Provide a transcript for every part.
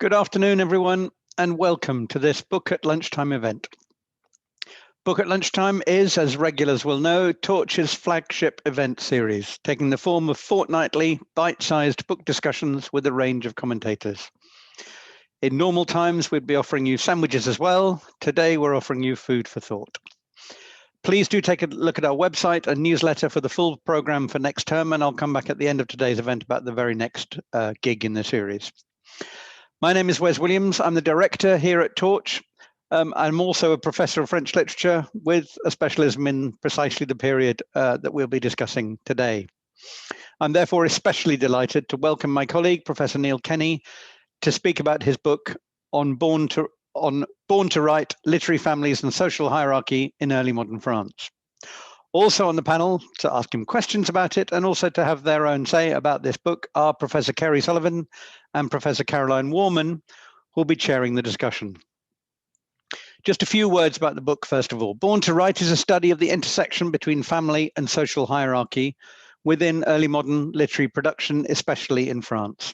Good afternoon, everyone, and welcome to this Book at Lunchtime event. Book at Lunchtime is, as regulars will know, Torch's flagship event series, taking the form of fortnightly, bite-sized book discussions with a range of commentators. In normal times, we'd be offering you sandwiches as well. Today, we're offering you food for thought. Please do take a look at our website and newsletter for the full program for next term, and I'll come back at the end of today's event about the very next gig in the series. My name is Wes Williams. I'm the director here at Torch. I'm also a professor of French literature with a specialism in precisely the period that we'll be discussing today. I'm therefore especially delighted to welcome my colleague, Professor Neil Kenny, to speak about his book on Born to Write, Literary Families and Social Hierarchy in Early Modern France. Also on the panel to ask him questions about it and also to have their own say about this book are Professor Kerry Sullivan and Professor Caroline Warman, who will be chairing the discussion. Just a few words about the book, first of all. Born to Write is a study of the intersection between family and social hierarchy within early modern literary production, especially in France.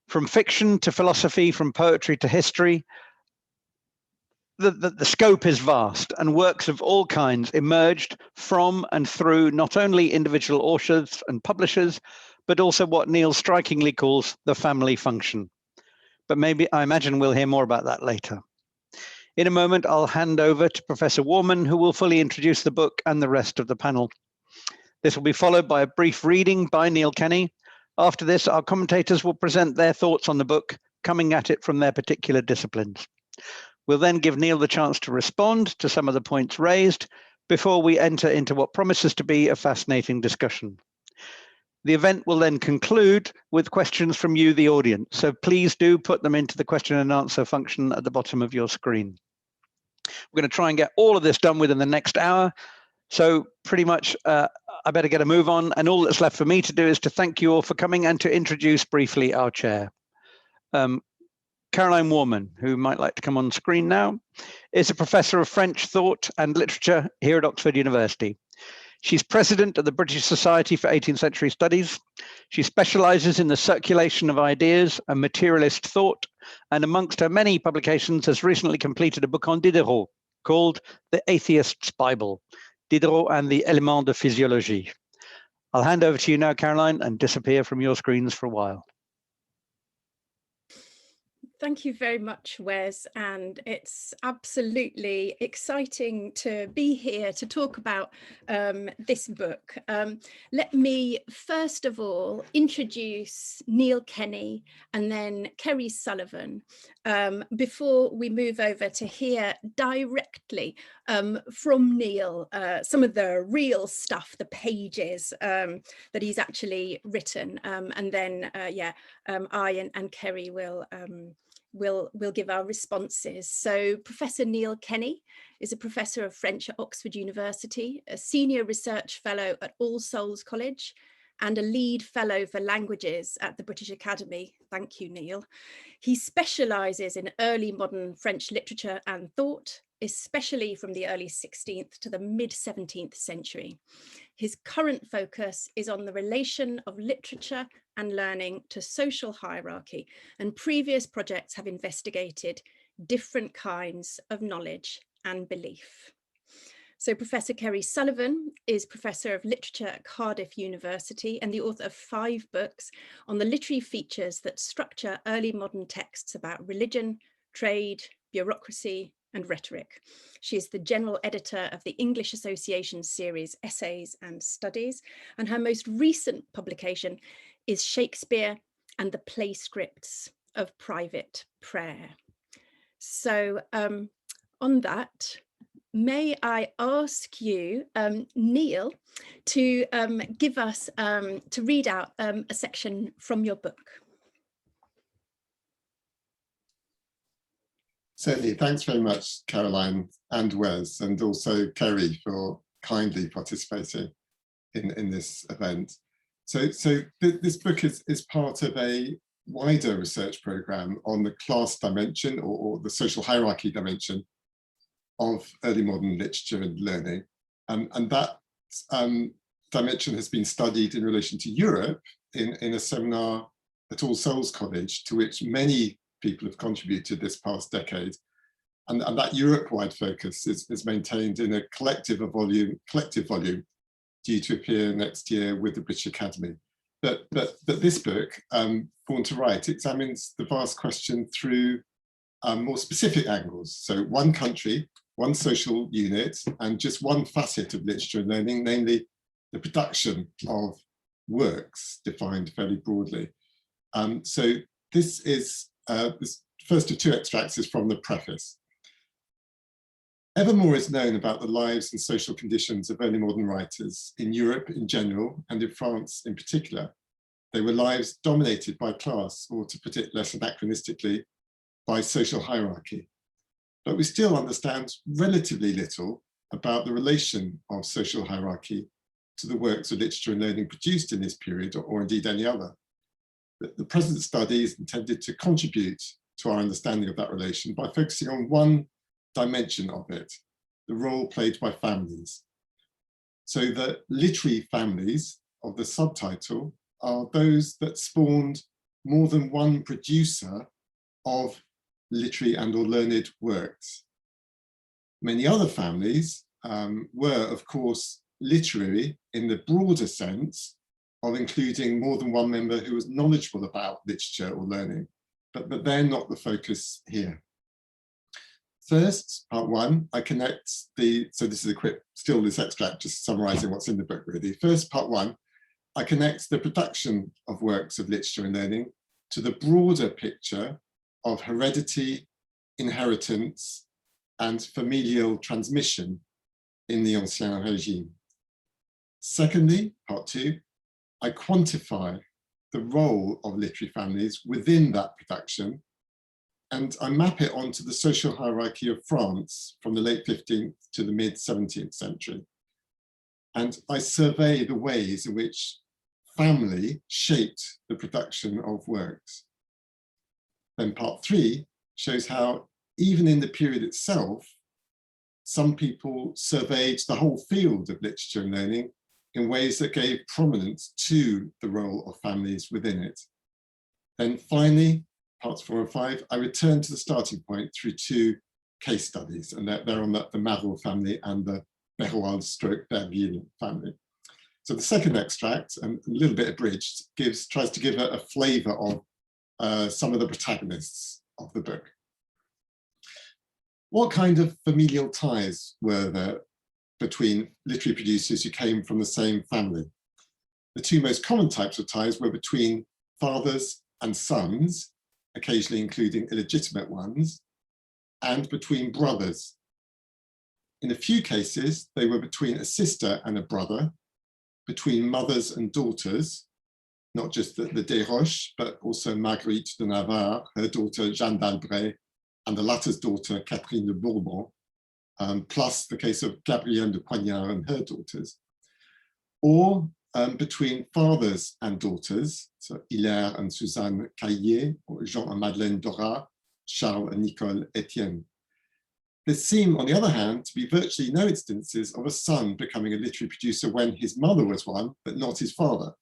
From fiction to philosophy, from poetry to history, the scope is vast, and works of all kinds emerged from and through not only individual authors and publishers, but also what Neil strikingly calls the family function. But maybe, I imagine we'll hear more about that later. In a moment, I'll hand over to Professor Warman, who will fully introduce the book and the rest of the panel. This will be followed by a brief reading by Neil Kenny. After this, our commentators will present their thoughts on the book, coming at it from their particular disciplines. We'll then give Neil the chance to respond to some of the points raised before we enter into what promises to be a fascinating discussion. The event will then conclude with questions from you, the audience, so please do put them into the question and answer function at the bottom of your screen. We're going to try and get all of this done within the next hour, so pretty much I better get a move on, and all that's left for me to do is to thank you all for coming and to introduce briefly our chair. Caroline Warman, who might like to come on screen now, is a professor of French thought and literature here at Oxford University. She's president of the British Society for 18th Century Studies. She specializes in the circulation of ideas and materialist thought, and amongst her many publications has recently completed a book on Diderot called The Atheist's Bible, Diderot and the Éléments de Physiologie. I'll hand over to you now, Caroline, and disappear from your screens for a while. Thank you very much, Wes, and it's absolutely exciting to be here to talk about this book. Let me first of all introduce Neil Kenny and then Kerry Sullivan before we move over to hear directly from Neil some of the real stuff, the pages that he's actually written, and then I and Kerry will give our responses. So Professor Neil Kenny is a professor of French at Oxford University, a senior research fellow at All Souls College, and a lead fellow for languages at the British Academy. Thank you, Neil. He specialises in early modern French literature and thought, especially from the early 16th to the mid 17th century. His current focus is on the relation of literature and learning to social hierarchy, and previous projects have investigated different kinds of knowledge and belief. So Professor Kerry Sullivan is Professor of Literature at Cardiff University and the author of 5 books on the literary features that structure early modern texts about religion, trade, bureaucracy, and rhetoric. She is the general editor of the English Association series Essays and Studies, and her most recent publication is Shakespeare and the Play Scripts of Private Prayer. So on that, may I ask you, Neil, to give us, to read out a section from your book. Certainly, thanks very much, Caroline and Wes, and also Kerry for kindly participating in this event. So this book is part of a wider research programme on the class dimension or the social hierarchy dimension of early modern literature and learning. And that dimension has been studied in relation to Europe in a seminar at All Souls College, to which many people have contributed this past decade. And that Europe-wide focus is maintained in a collective volume due to appear next year with the British Academy. But this book, Born to Write, examines the vast question through more specific angles. So one country, one social unit, and just one facet of literature and learning, namely the production of works defined fairly broadly. So this is, this first of two extracts is from the preface. Ever more is known about the lives and social conditions of early modern writers in Europe in general and in France in particular. They were lives dominated by class, or to put it less anachronistically, by social hierarchy. But we still understand relatively little about the relation of social hierarchy to the works of literature and learning produced in this period, or indeed any other. The present study is intended to contribute to our understanding of that relation by focusing on one dimension of it, the role played by families. So the literary families of the subtitle are those that spawned more than one producer of literary and or learned works. Many other families were, of course, literary in the broader sense of including more than one member who was knowledgeable about literature or learning, but they're not the focus here. First, part one, I connect so this is a quick, still this extract, just summarizing what's in the book really. First, part one, I connect the production of works of literature and learning to the broader picture of heredity, inheritance, and familial transmission in the Ancien Régime. Secondly, part two, I quantify the role of literary families within that production, and I map it onto the social hierarchy of France from the late 15th to the mid 17th century. And I survey the ways in which family shaped the production of works. Then part three shows how even in the period itself, some people surveyed the whole field of literature and learning in ways that gave prominence to the role of families within it. Then finally, parts 4 and 5, I return to the starting point through two case studies, and they're on the Marot family and the Berroald/Berville family. So the second extract, and a little bit abridged, tries to give a flavour of some of the protagonists of the book. What kind of familial ties were there between literary producers who came from the same family? The two most common types of ties were between fathers and sons, occasionally including illegitimate ones, and between brothers. In a few cases, they were between a sister and a brother, between mothers and daughters, not just the Desroches, but also Marguerite de Navarre, her daughter Jeanne d'Albret, and the latter's daughter Catherine de Bourbon, plus the case of Gabrielle de Poignard and her daughters, or between fathers and daughters, so Hilaire and Suzanne Caillier, or Jean and Madeleine Dorat, Charles and Nicole Etienne. There seem, on the other hand, to be virtually no instances of a son becoming a literary producer when his mother was one, but not his father.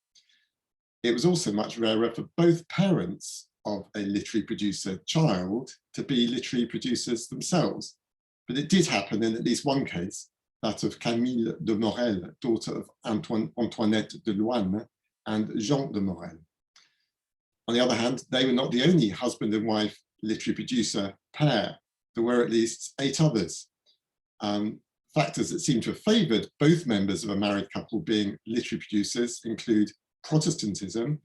It was also much rarer for both parents of a literary producer child to be literary producers themselves. But it did happen in at least one case, that of Camille de Morel, daughter of Antoinette de Loanne and Jean de Morel. On the other hand, they were not the only husband and wife literary producer pair. There were at least 8 others. Factors that seem to have favoured both members of a married couple being literary producers include Protestantism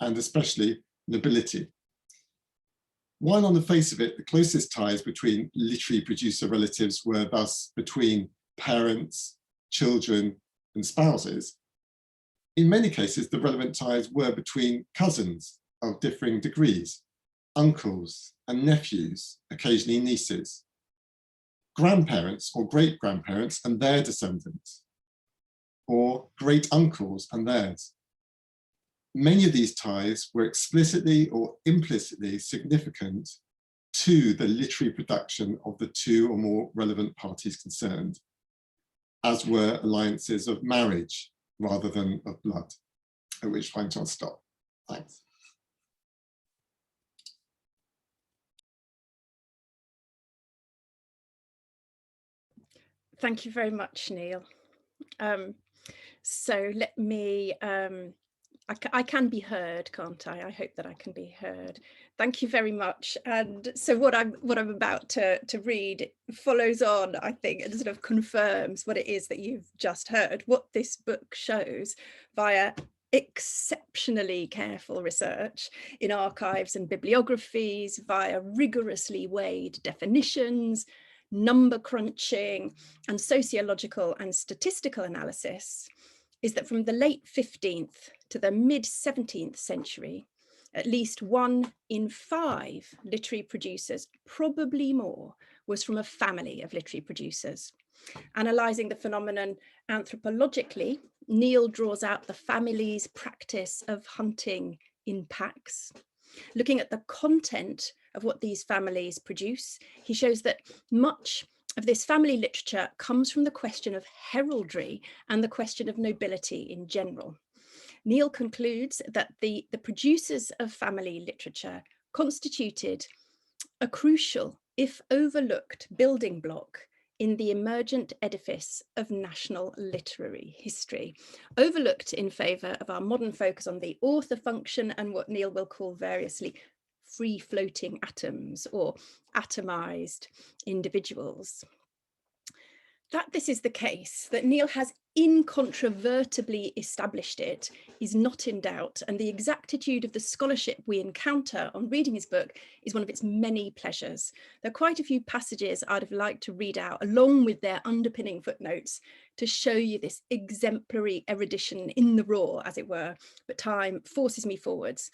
and especially nobility. While on the face of it, the closest ties between literary producer relatives were thus between parents, children, and spouses, in many cases, the relevant ties were between cousins of differing degrees, uncles and nephews, occasionally nieces, grandparents or great-grandparents and their descendants, or great uncles and theirs. Many of these ties were explicitly or implicitly significant to the literary production of the two or more relevant parties concerned, as were alliances of marriage rather than of blood, at which point I'll stop. Thanks. Thank you very much, Neil. So let me, I can be heard, can't I? I hope that I can be heard. Thank you very much. And so what I'm about to read follows on, I think, and sort of confirms what it is that you've just heard, what this book shows via exceptionally careful research in archives and bibliographies, via rigorously weighed definitions, number crunching, and sociological and statistical analysis, is that from the late 15th to the mid 17th century, at least 1 in 5 literary producers, probably more, was from a family of literary producers. Analysing the phenomenon anthropologically, Neil draws out the family's practice of hunting in packs. Looking at the content of what these families produce, he shows that much of this family literature comes from the question of heraldry and the question of nobility in general. Neil concludes that the producers of family literature constituted a crucial, if overlooked, building block in the emergent edifice of national literary history, overlooked in favour of our modern focus on the author function and what Neil will call variously free-floating atoms or atomised individuals. That this is the case, that Neil has incontrovertibly established it, is not in doubt, and the exactitude of the scholarship we encounter on reading his book is one of its many pleasures. There are quite a few passages I'd have liked to read out along with their underpinning footnotes to show you this exemplary erudition in the raw, as it were, but time forces me forwards.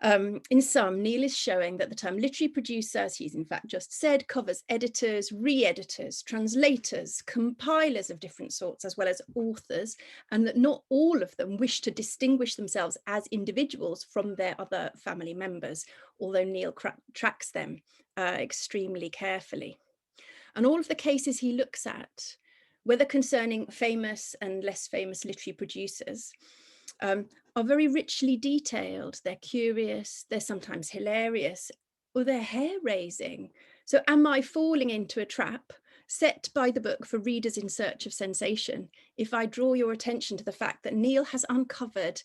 In sum, Neil is showing that the term literary producer, as he's in fact just said, covers editors, re-editors, translators, compilers of different sorts, as well as authors, and that not all of them wish to distinguish themselves as individuals from their other family members, although Neil tracks them extremely carefully. And all of the cases he looks at, whether concerning famous and less famous literary producers, are very richly detailed. They're curious, they're sometimes hilarious, or they're hair-raising. So am I falling into a trap set by the book for readers in search of sensation if I draw your attention to the fact that Neil has uncovered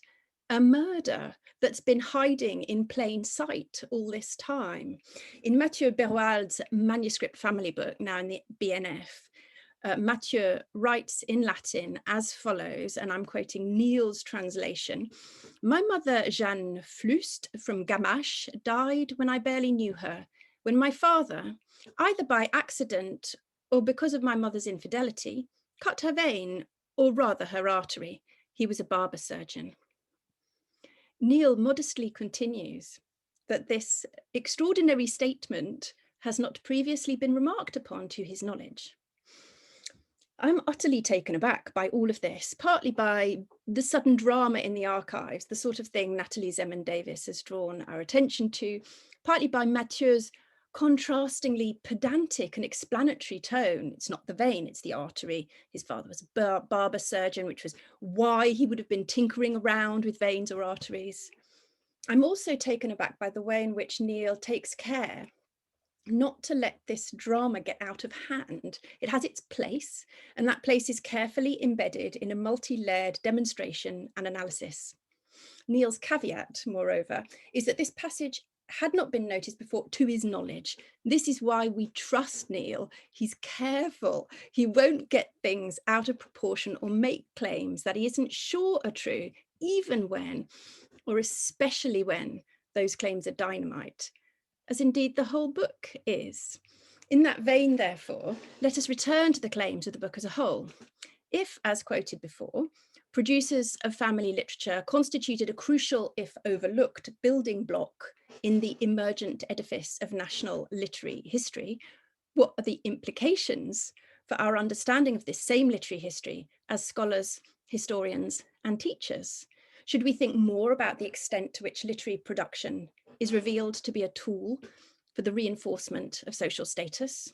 a murder that's been hiding in plain sight all this time? In Mathieu Berwald's Manuscript family book, now in the BNF, Mathieu writes in Latin as follows, and I'm quoting Neil's translation: "My mother, Jeanne Flust from Gamache, died when I barely knew her, when my father, either by accident or because of my mother's infidelity, cut her vein, or rather her artery. He was a barber surgeon." Neil modestly continues that this extraordinary statement has not previously been remarked upon to his knowledge. I'm utterly taken aback by all of this, partly by the sudden drama in the archives, the sort of thing Natalie Zeman-Davis has drawn our attention to, partly by Mathieu's contrastingly pedantic and explanatory tone. It's not the vein, it's the artery. His father was a barber surgeon, which was why he would have been tinkering around with veins or arteries. I'm also taken aback by the way in which Neil takes care not to let this drama get out of hand. It has its place, and that place is carefully embedded in a multi-layered demonstration and analysis. Neil's caveat, moreover, is that this passage had not been noticed before to his knowledge. This is why we trust Neil. He's careful. He won't get things out of proportion or make claims that he isn't sure are true, even when, or especially when, those claims are dynamite, as indeed the whole book is. In that vein, therefore, let us return to the claims of the book as a whole. If, as quoted before, producers of family literature constituted a crucial, if overlooked, building block in the emergent edifice of national literary history, what are the implications for our understanding of this same literary history as scholars, historians, and teachers? Should we think more about the extent to which literary production is revealed to be a tool for the reinforcement of social status?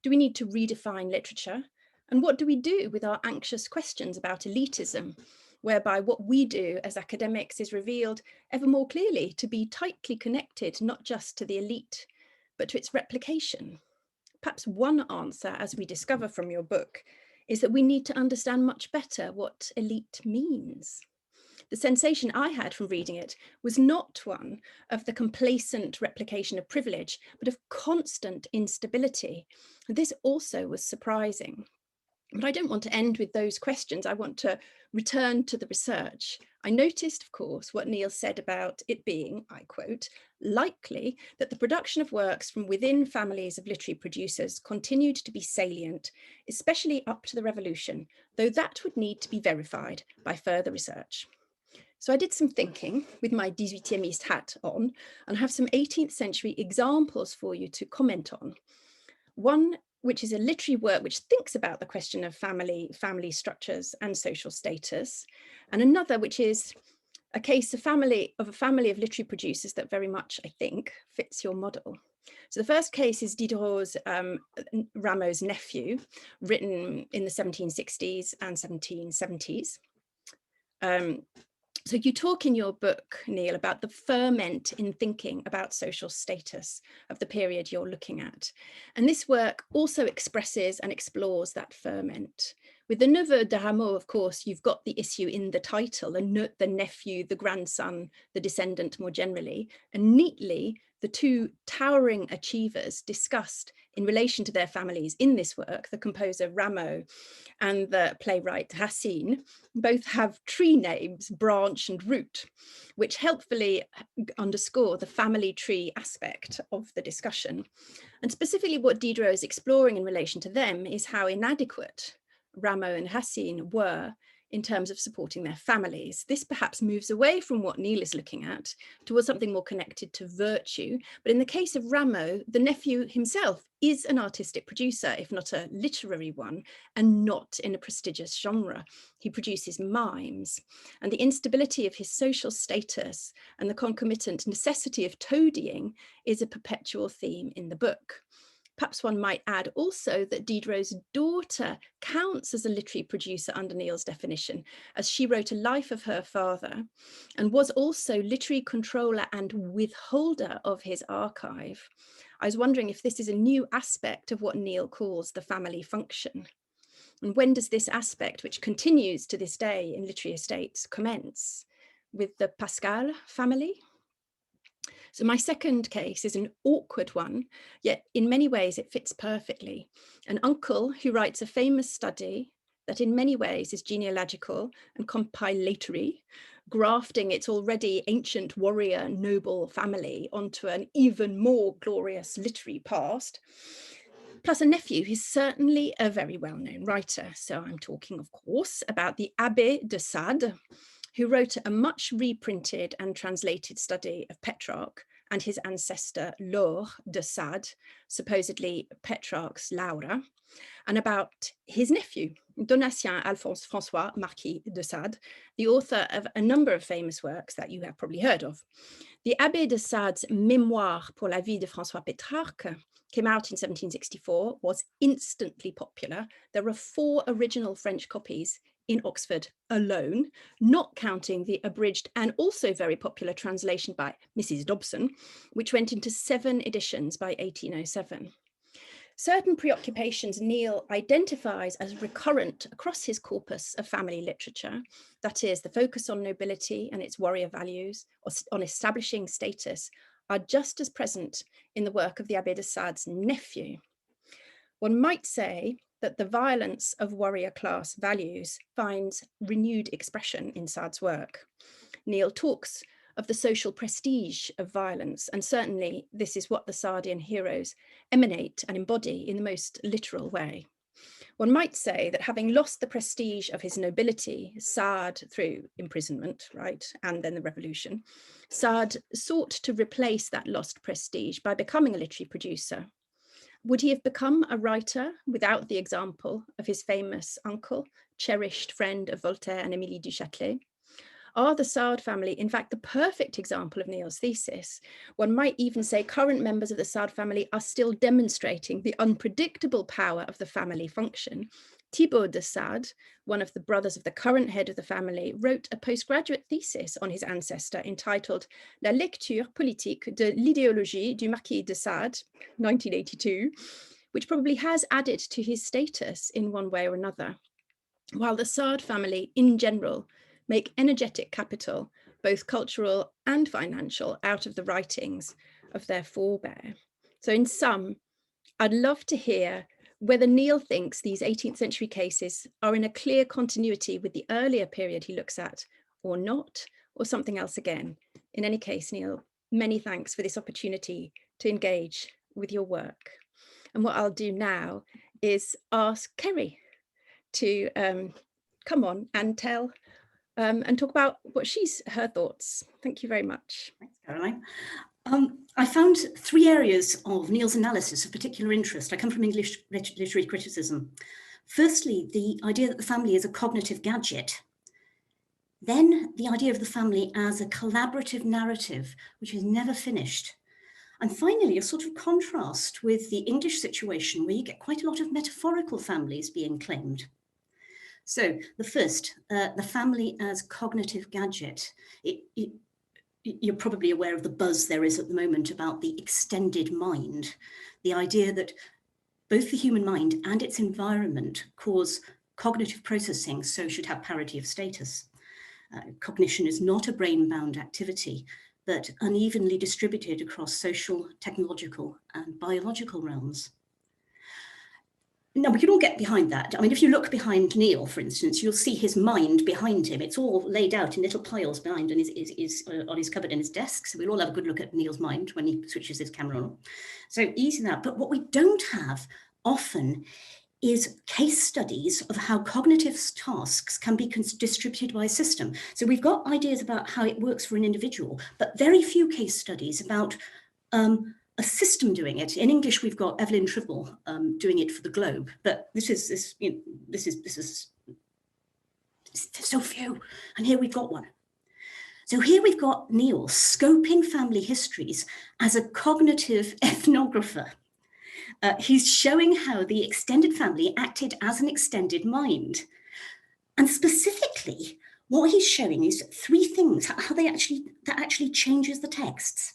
Do we need to redefine literature? And what do we do with our anxious questions about elitism, whereby what we do as academics is revealed ever more clearly to be tightly connected not just to the elite, but to its replication? perhaps one answer, as we discover from your book, is that we need to understand much better what elite means. The sensation I had from reading it was not one of the complacent replication of privilege, but of constant instability. And this also was surprising. But I don't want to end with those questions. I want to return to the research. I noticed, of course, what Neil said about it being, I quote, likely that the production of works from within families of literary producers continued to be salient, especially up to the revolution, though that would need to be verified by further research. So I did some thinking with my 18e hat on and have some 18th century examples for you to comment on. One which is a literary work which thinks about the question of family structures and social status, and another which is a case of a family of literary producers that very much, I think, fits your model. So the first case is Diderot's Rameau's nephew, written in the 1760s and 1770s. So you talk in your book, Neil, about the ferment in thinking about social status of the period you're looking at. And this work also expresses and explores that ferment. With the Neveu de Rameau, of course, you've got the issue in the title, the nephew, the grandson, the descendant more generally, and neatly the two towering achievers discussed in relation to their families in this work, the composer Rameau and the playwright Racine, both have tree names, branch and root, which helpfully underscore the family tree aspect of the discussion. And specifically what Diderot is exploring in relation to them is how inadequate Rameau and Racine were in terms of supporting their families. This perhaps moves away from what Neil is looking at towards something more connected to virtue. But in the case of Rameau, the nephew himself is an artistic producer, if not a literary one, and not in a prestigious genre. He produces mimes, and the instability of his social status and the concomitant necessity of toadying is a perpetual theme in the book. Perhaps one might add also that Diderot's daughter counts as a literary producer under Neil's definition, as she wrote a life of her father and was also literary controller and withholder of his archive. I was wondering if this is a new aspect of what Neil calls the family function. And when does this aspect, which continues to this day in literary estates, commence? With the Pascal family? So my second case is an awkward one, yet in many ways it fits perfectly. An uncle who writes a famous study that in many ways is genealogical and compilatory, grafting its already ancient warrior noble family onto an even more glorious literary past, plus a nephew who's certainly a very well-known writer. So I'm talking, of course, about the Abbé de Sade, who wrote a much reprinted and translated study of Petrarch and his ancestor Laure de Sade, supposedly Petrarch's Laura, and about his nephew, Donatien Alphonse François Marquis de Sade, the author of a number of famous works that you have probably heard of. The Abbé de Sade's Mémoire pour la vie de François Pétrarque came out in 1764, was instantly popular. There are 4 original French copies in Oxford alone, not counting the abridged and also very popular translation by Mrs. Dobson, which went into 7 editions by 1807. Certain preoccupations Neil identifies as recurrent across his corpus of family literature, that is, the focus on nobility and its warrior values, or on establishing status, are just as present in the work of the Abbé de Sade's nephew. One might say that the violence of warrior class values finds renewed expression in Sade's work. Neil talks of the social prestige of violence, and certainly this is what the Sadean heroes emanate and embody in the most literal way. One might say that having lost the prestige of his nobility, Sade through imprisonment, right, and then the revolution, Sade sought to replace that lost prestige by becoming a literary producer. Would he have become a writer without the example of his famous uncle, cherished friend of Voltaire and Émilie du Châtelet? Are the Sade family, in fact, the perfect example of Neil's thesis? One might even say current members of the Sade family are still demonstrating the unpredictable power of the family function. Thibaut de Sade, one of the brothers of the current head of the family, wrote a postgraduate thesis on his ancestor entitled La lecture politique de l'idéologie du Marquis de Sade, 1982, which probably has added to his status in one way or another, while the Assad family in general make energetic capital, both cultural and financial, out of the writings of their forebear. So in sum, I'd love to hear whether Neil thinks these 18th century cases are in a clear continuity with the earlier period he looks at, or not, or something else again. In any case, Neil, many thanks for this opportunity to engage with your work. And what I'll do now is ask Ceri to come on and tell and talk about what her thoughts. Thank you very much. Thanks, Caroline. I found 3 areas of Neil's analysis of particular interest. I come from English literary criticism. Firstly, the idea that the family is a cognitive gadget. Then the idea of the family as a collaborative narrative, which is never finished. And finally, a sort of contrast with the English situation where you get quite a lot of metaphorical families being claimed. So the first, the family as cognitive gadget. You're probably aware of the buzz there is at the moment about the extended mind, the idea that both the human mind and its environment cause cognitive processing, so should have parity of status. Cognition is not a brain-bound activity, but unevenly distributed across social, technological, and biological realms. Now, we can all get behind that. I mean, if you look behind Neil, for instance, you'll see his mind behind him. It's all laid out in little piles behind and is on his cupboard in his desk. So we'll all have a good look at Neil's mind when he switches his camera on. So easy now. But what we don't have often is case studies of how cognitive tasks can be distributed by a system. So we've got ideas about how it works for an individual, but very few case studies about a system doing it. In English, we've got Evelyn Tribble doing it for the Globe, but this is so few, and here we've got one. So here we've got Neil scoping family histories as a cognitive ethnographer. He's showing how the extended family acted as an extended mind, and specifically, what he's showing is 3 things how that actually changes the texts.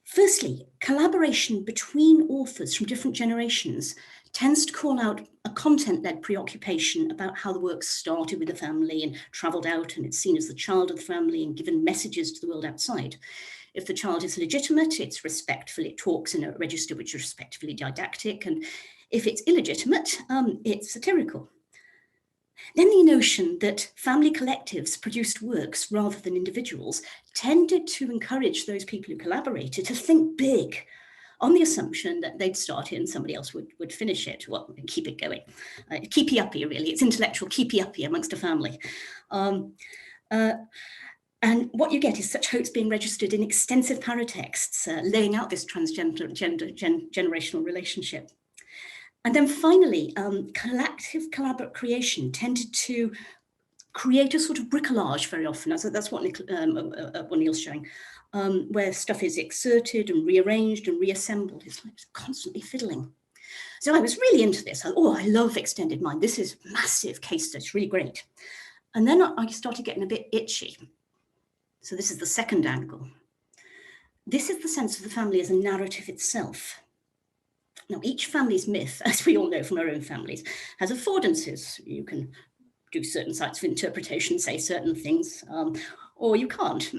Firstly, collaboration between authors from different generations tends to call out a content-led preoccupation about how the work started with the family and travelled out, and it's seen as the child of the family and given messages to the world outside. If the child is legitimate, it's respectful, it talks in a register which is respectfully didactic, and if it's illegitimate, it's satirical. Then the notion that family collectives produced works rather than individuals tended to encourage those people who collaborated to think big, on the assumption that they'd start it and somebody else would finish it, well, keep it going. Keepy-uppy, really. It's intellectual keepy-uppy amongst a family. And what you get is such hopes being registered in extensive paratexts, laying out this generational relationship. And then finally, collective collaborative creation tended to create a sort of bricolage very often. That's what Neil's showing, where stuff is exerted and rearranged and reassembled. It's like constantly fiddling. So I was really into this. I love extended mind. This is massive case study. It's really great. And then I started getting a bit itchy. So this is the second angle. This is the sense of the family as a narrative itself. Now, each family's myth, as we all know from our own families, has affordances. You can do certain sites of interpretation, say certain things, or you can't.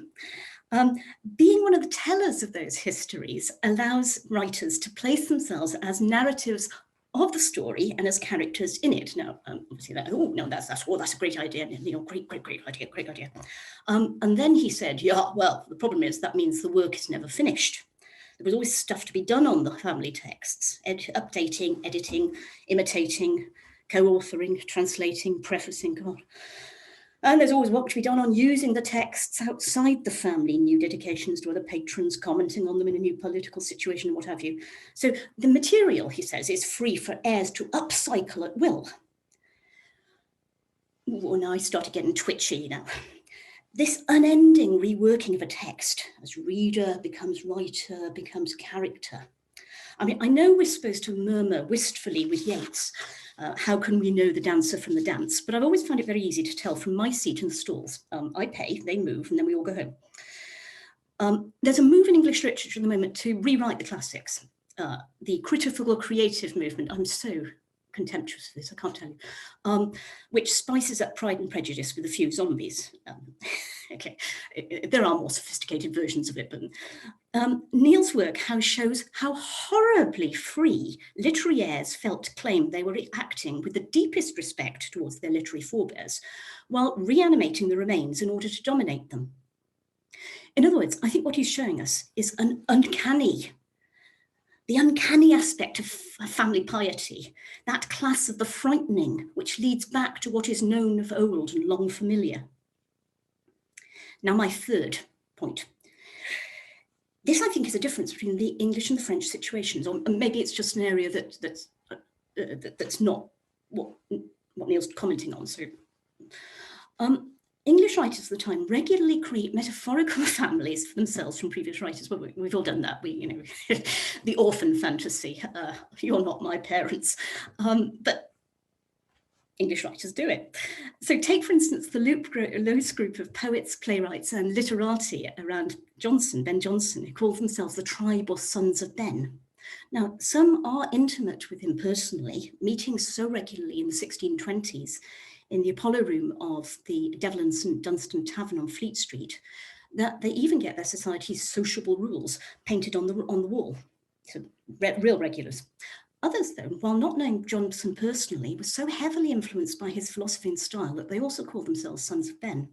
Being one of the tellers of those histories allows writers to place themselves as narratives of the story and as characters in it. Now, obviously, that's a great idea. Great idea. And then he said, yeah, well, the problem is that means the work is never finished. There was always stuff to be done on the family texts, updating, editing, imitating, co-authoring, translating, prefacing, God. And there's always work to be done on using the texts outside the family, new dedications to other patrons, commenting on them in a new political situation, what have you. So the material, he says, is free for heirs to upcycle at will. Well, now I started getting twitchy now. This unending reworking of a text as reader becomes writer, becomes character. I mean, I know we're supposed to murmur wistfully with Yeats, how can we know the dancer from the dance? But I've always found it very easy to tell from my seat in the stalls. I pay, they move, and then we all go home. There's a move in English literature at the moment to rewrite the classics. the critical creative movement. I'm so contemptuous of this, I can't tell you, which spices up Pride and Prejudice with a few zombies. Okay, there are more sophisticated versions of it, but Neil's work shows how horribly free literary heirs felt to claim they were acting with the deepest respect towards their literary forebears, while reanimating the remains in order to dominate them. In other words, I think what he's showing us is the uncanny aspect of family piety, that class of the frightening, which leads back to what is known of old and long familiar. Now, my third point. This, I think, is a difference between the English and the French situations, or maybe it's just an area that's not what Neil's commenting on. So, English writers of the time regularly create metaphorical families for themselves from previous writers. Well, we've all done that. The orphan fantasy. You're not my parents, but English writers do it. So take, for instance, the loose group of poets, playwrights, and literati around Ben Jonson, who call themselves the tribe or sons of Ben. Now, some are intimate with him personally, meeting so regularly in the 1620s in the Apollo Room of the Devil and St Dunstan Tavern on Fleet Street, that they even get their society's sociable rules painted on the wall. So real regulars. Others, though, while not knowing Jonson personally, were so heavily influenced by his philosophy and style that they also call themselves Sons of Ben.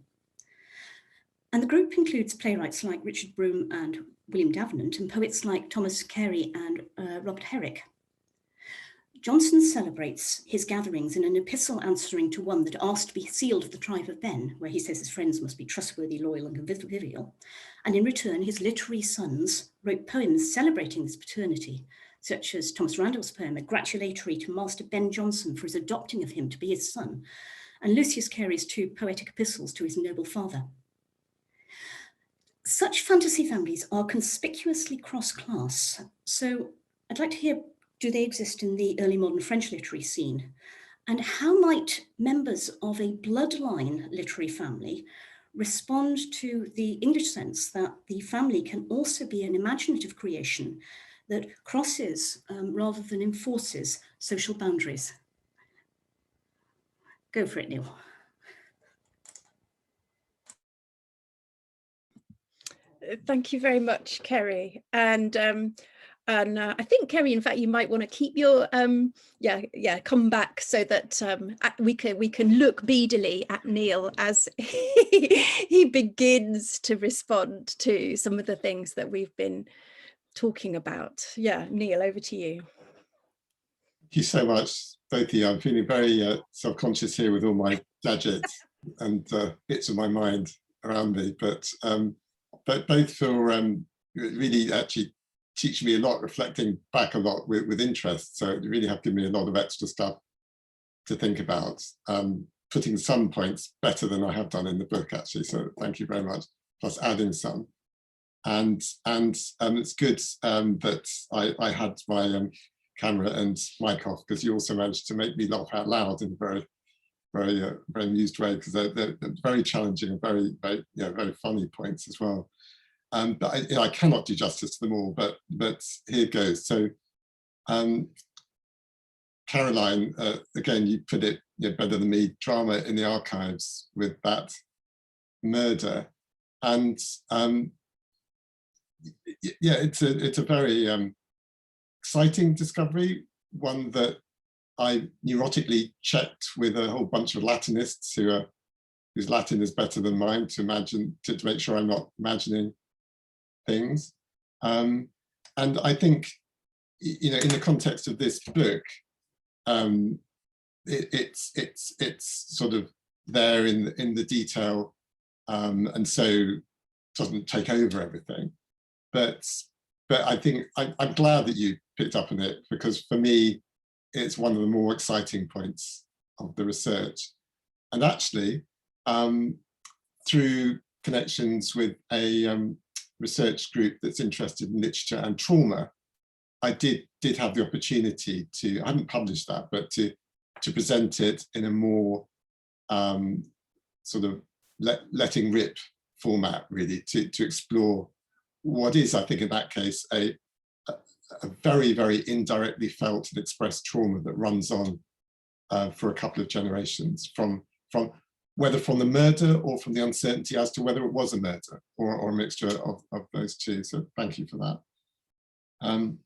And the group includes playwrights like Richard Brome and William Davenant, and poets like Thomas Carey and Robert Herrick. Jonson celebrates his gatherings in an epistle answering to one that asked to be sealed of the tribe of Ben, where he says his friends must be trustworthy, loyal, and convivial. And in return, his literary sons wrote poems celebrating this paternity, such as Thomas Randall's poem, Gratulatory to Master Ben Jonson for his adopting of him to be his son, and Lucius Carey's 2 poetic epistles to his noble father. Such fantasy families are conspicuously cross-class. So I'd like to hear, do they exist in the early modern French literary scene? And how might members of a bloodline literary family respond to the English sense that the family can also be an imaginative creation that crosses rather than enforces social boundaries? Go for it, Neil. Thank you very much, Ceri. And I think, Ceri, in fact, you might want to keep your come back so that we can look beadily at Neil as he begins to respond to some of the things that we've been talking about. Yeah, Neil, over to you. Thank you so much, both of you. I'm feeling very self-conscious here with all my gadgets and bits of my mind around me, but both for really actually teaching me a lot, reflecting back a lot with interest. So you really have given me a lot of extra stuff to think about, putting some points better than I have done in the book, actually. So thank you very much, plus adding some. And it's good that I had my camera and mic off, because you also managed to make me laugh out loud in a very amused way, because they're very challenging and very funny points as well. But I cannot do justice to them all, but here goes. So Caroline, again, you put it better than me, drama in the archives with that murder. And yeah, it's a very exciting discovery, one that I neurotically checked with a whole bunch of Latinists whose Latin is better than mine to make sure I'm not imagining things. And I think, in the context of this book, it's sort of there in the detail, and so doesn't take over everything. But I think I'm glad that you picked up on it, because for me, it's one of the more exciting points of the research. And actually, through connections with a research group that's interested in literature and trauma, I did have the opportunity to, I haven't published that, but to present it in a more sort of letting rip format, really, to explore what is, I think in that case, a a very, very indirectly felt and expressed trauma that runs on for a couple of generations, from whether from the murder or from the uncertainty as to whether it was a murder or a mixture of those two. So thank you for that. On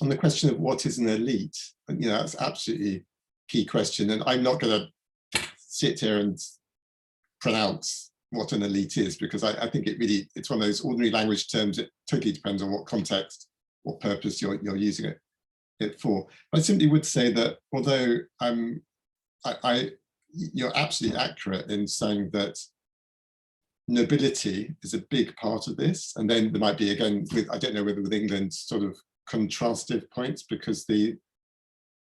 the question of what is an elite, that's absolutely a key question, and I'm not going to sit here and pronounce what an elite is, because I think it's one of those ordinary language terms. It totally depends on what context, what purpose you're using it for. I simply would say that although you're absolutely accurate in saying that nobility is a big part of this, and then there might be, again, I don't know whether with England, sort of contrastive points, because the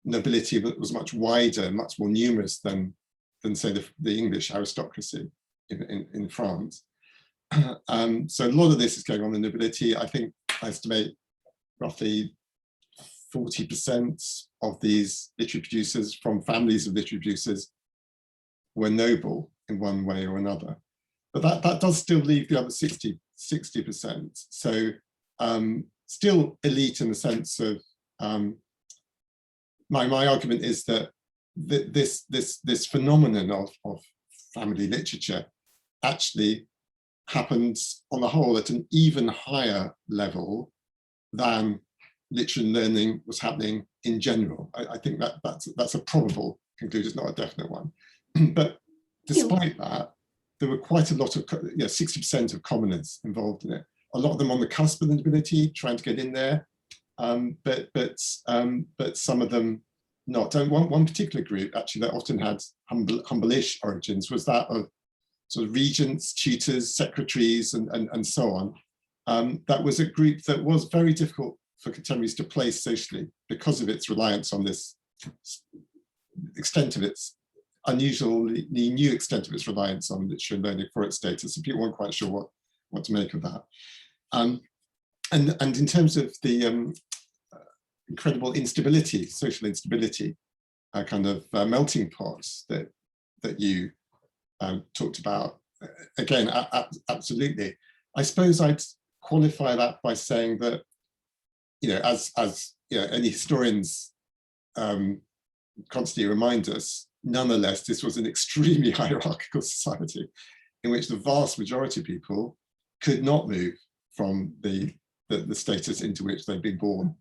nobility was much wider, much more numerous than say the English aristocracy in France. So a lot of this is going on in nobility. I think I estimate roughly 40% of these literary producers from families of literary producers were noble in one way or another. But that does still leave the other 60%. So still elite in the sense of, my argument is that this phenomenon of family literature actually happens on the whole at an even higher level than literary learning was happening in general. I think that's a probable conclusion, not a definite one. But despite that, there were quite a lot of, 60% of commoners involved in it. A lot of them on the cusp of the nobility, trying to get in there, but some of them not. And one particular group actually that often had humble-ish origins was that of sort of regents, tutors, secretaries, and so on. That was a group that was very difficult for contemporaries to place socially because of its reliance on this extent of its unusually new extent of its reliance on literary learning for its status. And people weren't quite sure what to make of that. And in terms of the incredible instability, social instability, kind of melting pots that you talked about, again, absolutely. I suppose I'd qualify that by saying that, as any historians constantly remind us, nonetheless, this was an extremely hierarchical society in which the vast majority of people could not move from the status into which they'd been born,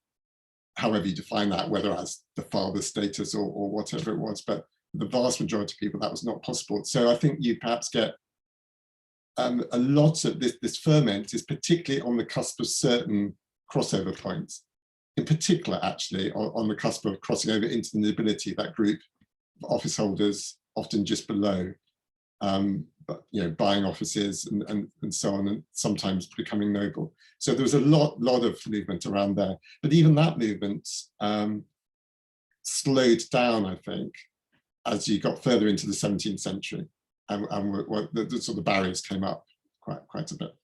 however you define that, whether as the father's status or whatever it was. But the vast majority of people, that was not possible. So I think you perhaps get a lot of this ferment is particularly on the cusp of certain crossover points, in particular, actually, on the cusp of crossing over into the nobility, that group of office holders, often just below, but buying offices and so on, and sometimes becoming noble. So there was a lot of movement around there. But even that movement slowed down, I think, as you got further into the 17th century, and the sort of barriers came up quite a bit.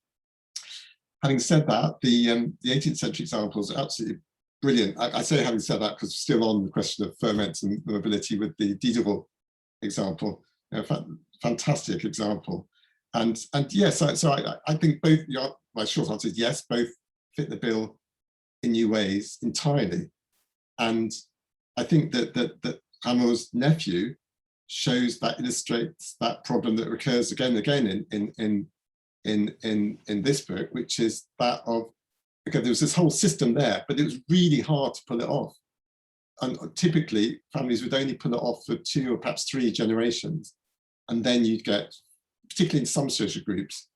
Having said that, the 18th century examples are absolutely brilliant. I say having said that because we're still on the question of ferment and mobility with the Diderot example. Fantastic example. And yes, so I think both, my short answer is yes, both fit the bill in new ways entirely. And I think that Hamel's nephew illustrates that problem that recurs again and again in this book, which is that of, okay, there was this whole system there, but it was really hard to pull it off. And typically families would only pull it off for 2 or perhaps 3 generations. And then you'd get, particularly in some social groups,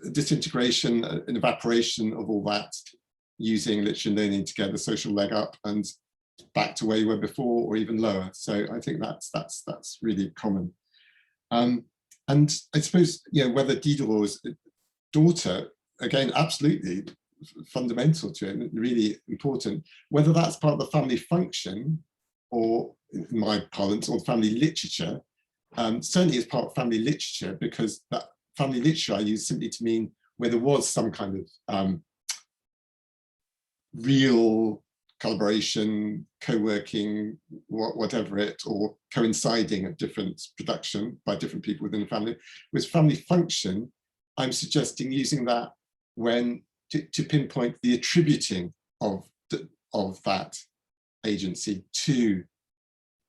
a disintegration, an evaporation of all that, using literary learning to get the social leg up and back to where you were before, or even lower. So I think that's really common. And I suppose, whether Diderot's daughter, again, absolutely fundamental to it, really important, whether that's part of the family function, or in my parlance, or family literature, certainly is part of family literature, because that family literature I use simply to mean where there was some kind of real collaboration, co-working, whatever it, or coinciding of different production by different people within the family. With family function, I'm suggesting using that when to pinpoint the attributing of of that agency to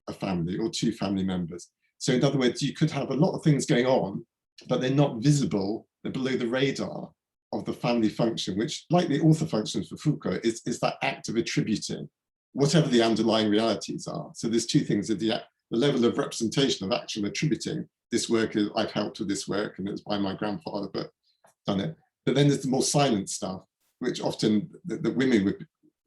a family or to family members. So in other words, you could have a lot of things going on, but they're not visible, they're below the radar of the family function, which, like the author function for Foucault, is that act of attributing, whatever the underlying realities are. So there's two things: the level of representation of actual attributing. This work is, I've helped with this work, and it's by my grandfather, but done it. But then there's the more silent stuff, which often the women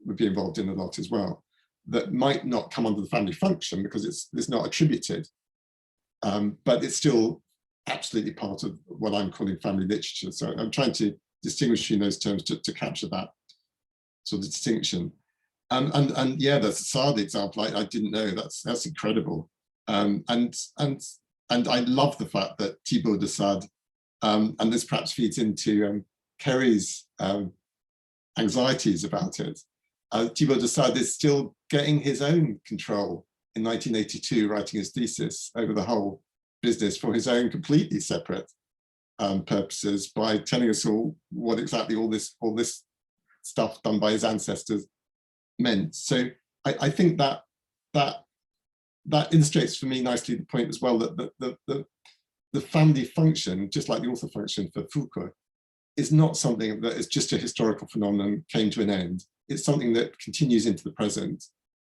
would be involved in a lot as well, that might not come under the family function because it's not attributed, but it's still absolutely part of what I'm calling family literature. So I'm trying to distinguish between those terms to capture that sort of distinction. And yeah, the Assad example, I didn't know, that's incredible. And I love the fact that Thibaut d'Assad, and this perhaps feeds into Kerry's anxieties about it. Thibaut d'Assad is still getting his own control in 1982, writing his thesis over the whole business for his own completely separate purposes, by telling us all what exactly all this stuff done by his ancestors meant. So I think that illustrates for me nicely the point as well, that the family function, just like the author function for Foucault, is not something that is just a historical phenomenon, came to an end. It's something that continues into the present,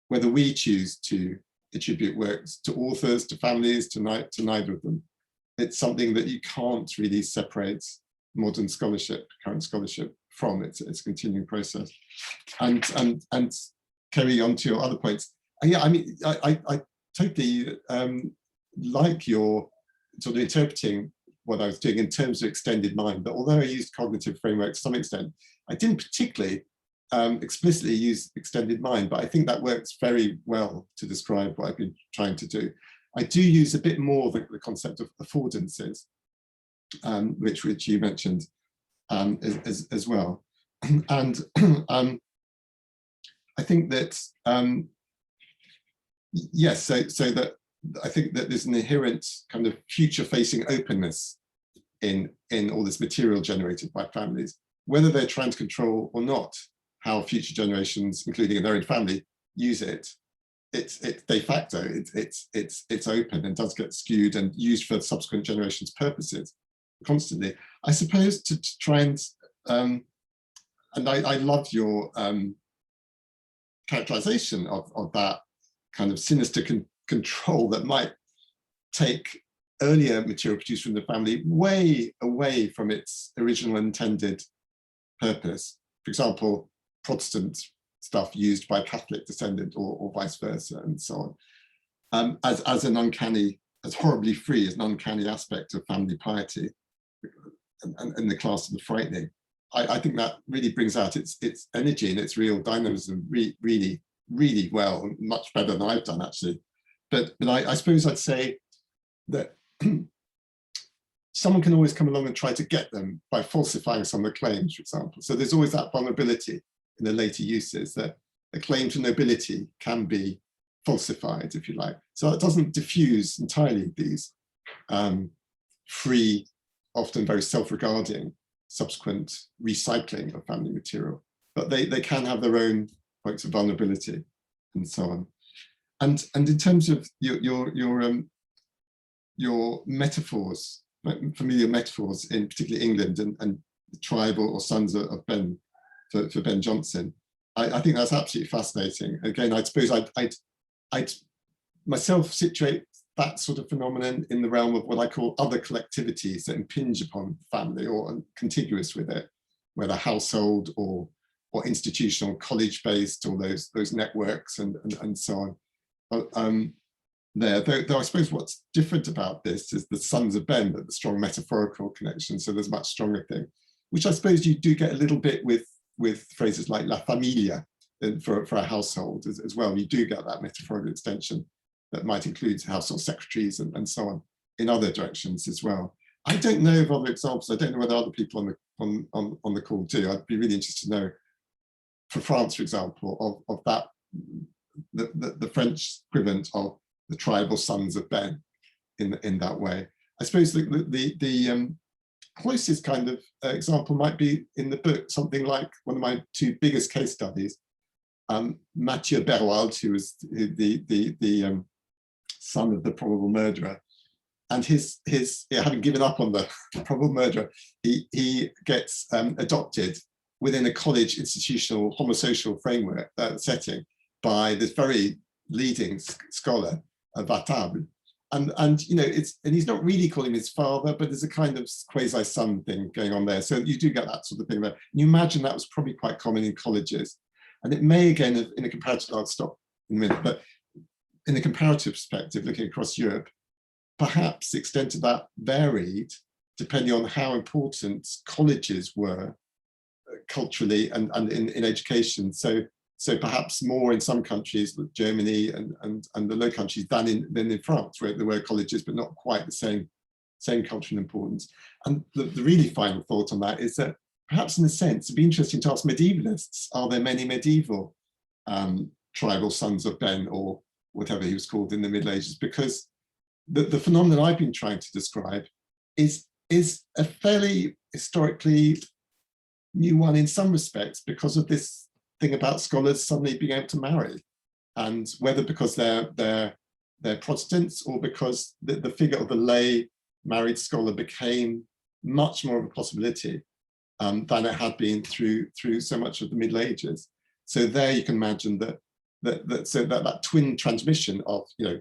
whether we choose to attribute works to authors, to families, to neither of them. It's something that you can't really separate modern scholarship, current scholarship from. It's a continuing process. And Kerry, on to your other points. Yeah, I mean, I totally like your sort of interpreting what I was doing in terms of extended mind, but although I used cognitive framework to some extent, I didn't particularly explicitly use extended mind, but I think that works very well to describe what I've been trying to do. I do use a bit more the concept of affordances, which you mentioned as well. And I think that, yes, so that I think that there's an inherent kind of future-facing openness in all this material generated by families, whether they're trying to control or not how future generations, including in their own family, use it. It's de facto, it's open and does get skewed and used for subsequent generations' purposes constantly. I suppose to try and I love your characterization of that kind of sinister control that might take earlier material produced from the family way away from its original intended purpose. For example, Protestant stuff used by Catholic descendant or vice versa, and so on, as an uncanny, as horribly free as an uncanny aspect of family piety, and the class of the frightening. I think that really brings out its energy and its real dynamism really well, much better than I've done actually. But I suppose I'd say that someone can always come along and try to get them by falsifying some of the claims, for example. So there's always that vulnerability in the later uses that a claim to nobility can be falsified, if you like. So it doesn't diffuse entirely these free, often very self-regarding subsequent recycling of family material, but they can have their own points of vulnerability and so on. And in terms of your metaphors, familiar metaphors in particularly England and the tribe or sons of Ben for Ben Jonson, I think that's absolutely fascinating. Again, I suppose I'd myself situate that sort of phenomenon in the realm of what I call other collectivities that impinge upon family or are contiguous with it, whether household or institutional, college-based, or those networks and so on. Though I suppose what's different about this is the sons of Ben, the strong metaphorical connection. So there's a much stronger thing, which I suppose you do get a little bit with phrases like la familia for a household as well. You do get that metaphorical extension that might include household secretaries and so on in other directions as well. I don't know of other examples. I don't know whether other people on the call do. I'd be really interested to know, for France, for example, of that, the French equivalent of the tribal sons of Ben in that way. I suppose the closest kind of example might be in the book, something like one of my two biggest case studies, Mathieu Berwald, who was the son of the probable murderer, and having given up on the probable murderer, he gets adopted within a college institutional homosocial framework setting by this very leading scholar, Vatable. And you know, and he's not really calling him his father, but there's a kind of quasi-son thing going on there. So you do get that sort of thing there. And you imagine that was probably quite common in colleges. And it may, again, in a comparative, I'll stop in a minute, but in a comparative perspective, looking across Europe, perhaps the extent of that varied depending on how important colleges were culturally and in education. So perhaps more in some countries, like Germany and the Low Countries, than in France, where there were colleges, but not quite the same cultural importance. And the really final thought on that is that perhaps in a sense, it'd be interesting to ask medievalists, are there many medieval tribal sons of Ben, or whatever he was called in the Middle Ages? Because the phenomenon I've been trying to describe is a fairly historically new one in some respects, because of this thing about scholars suddenly being able to marry, and whether because they're Protestants or because the figure of the lay married scholar became much more of a possibility than it had been through so much of the Middle Ages. So there you can imagine that twin transmission of, you know,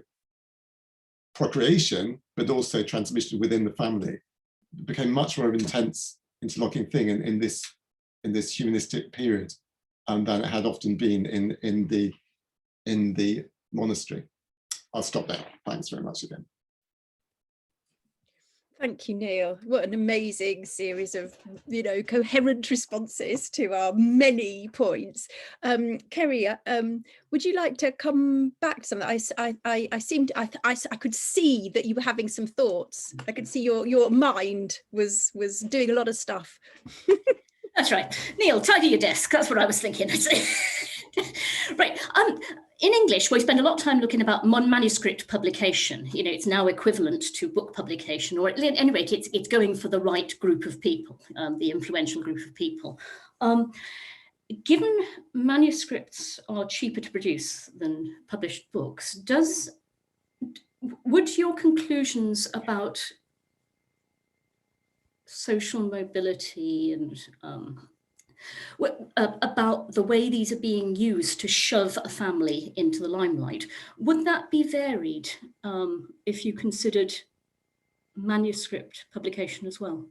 procreation, but also transmission within the family became much more of an intense interlocking thing in this humanistic period than it had often been in the monastery. I'll stop there. Thanks very much again. Thank you, Neil. What an amazing series of, you know, coherent responses to our many points. Ceri, would you like to come back to something? I could see that you were having some thoughts. I could see your mind was doing a lot of stuff. That's right. Neil, tidy your desk. That's what I was thinking. Right. In English, we spend a lot of time looking about manuscript publication. You know, it's now equivalent to book publication, or at any rate, it's going for the right group of people, the influential group of people. Given manuscripts are cheaper to produce than published books, would your conclusions about social mobility and about the way these are being used to shove a family into the limelight, would that be varied if you considered manuscript publication as well?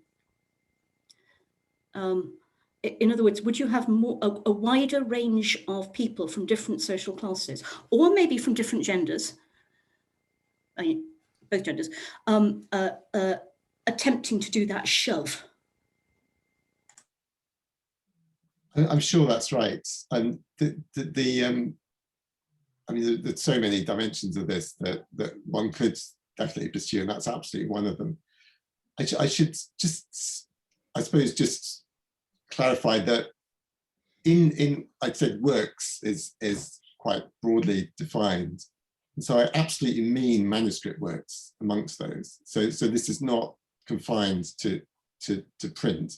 In other words, would you have a wider range of people from different social classes, or maybe from different genders, I mean, both genders, attempting to do that shove? I'm sure that's right. And I mean, there's so many dimensions of this that one could definitely pursue, and that's absolutely one of them. I should just, I suppose, just clarify that I'd said works is quite broadly defined. And so I absolutely mean manuscript works amongst those. So this is not confined to print.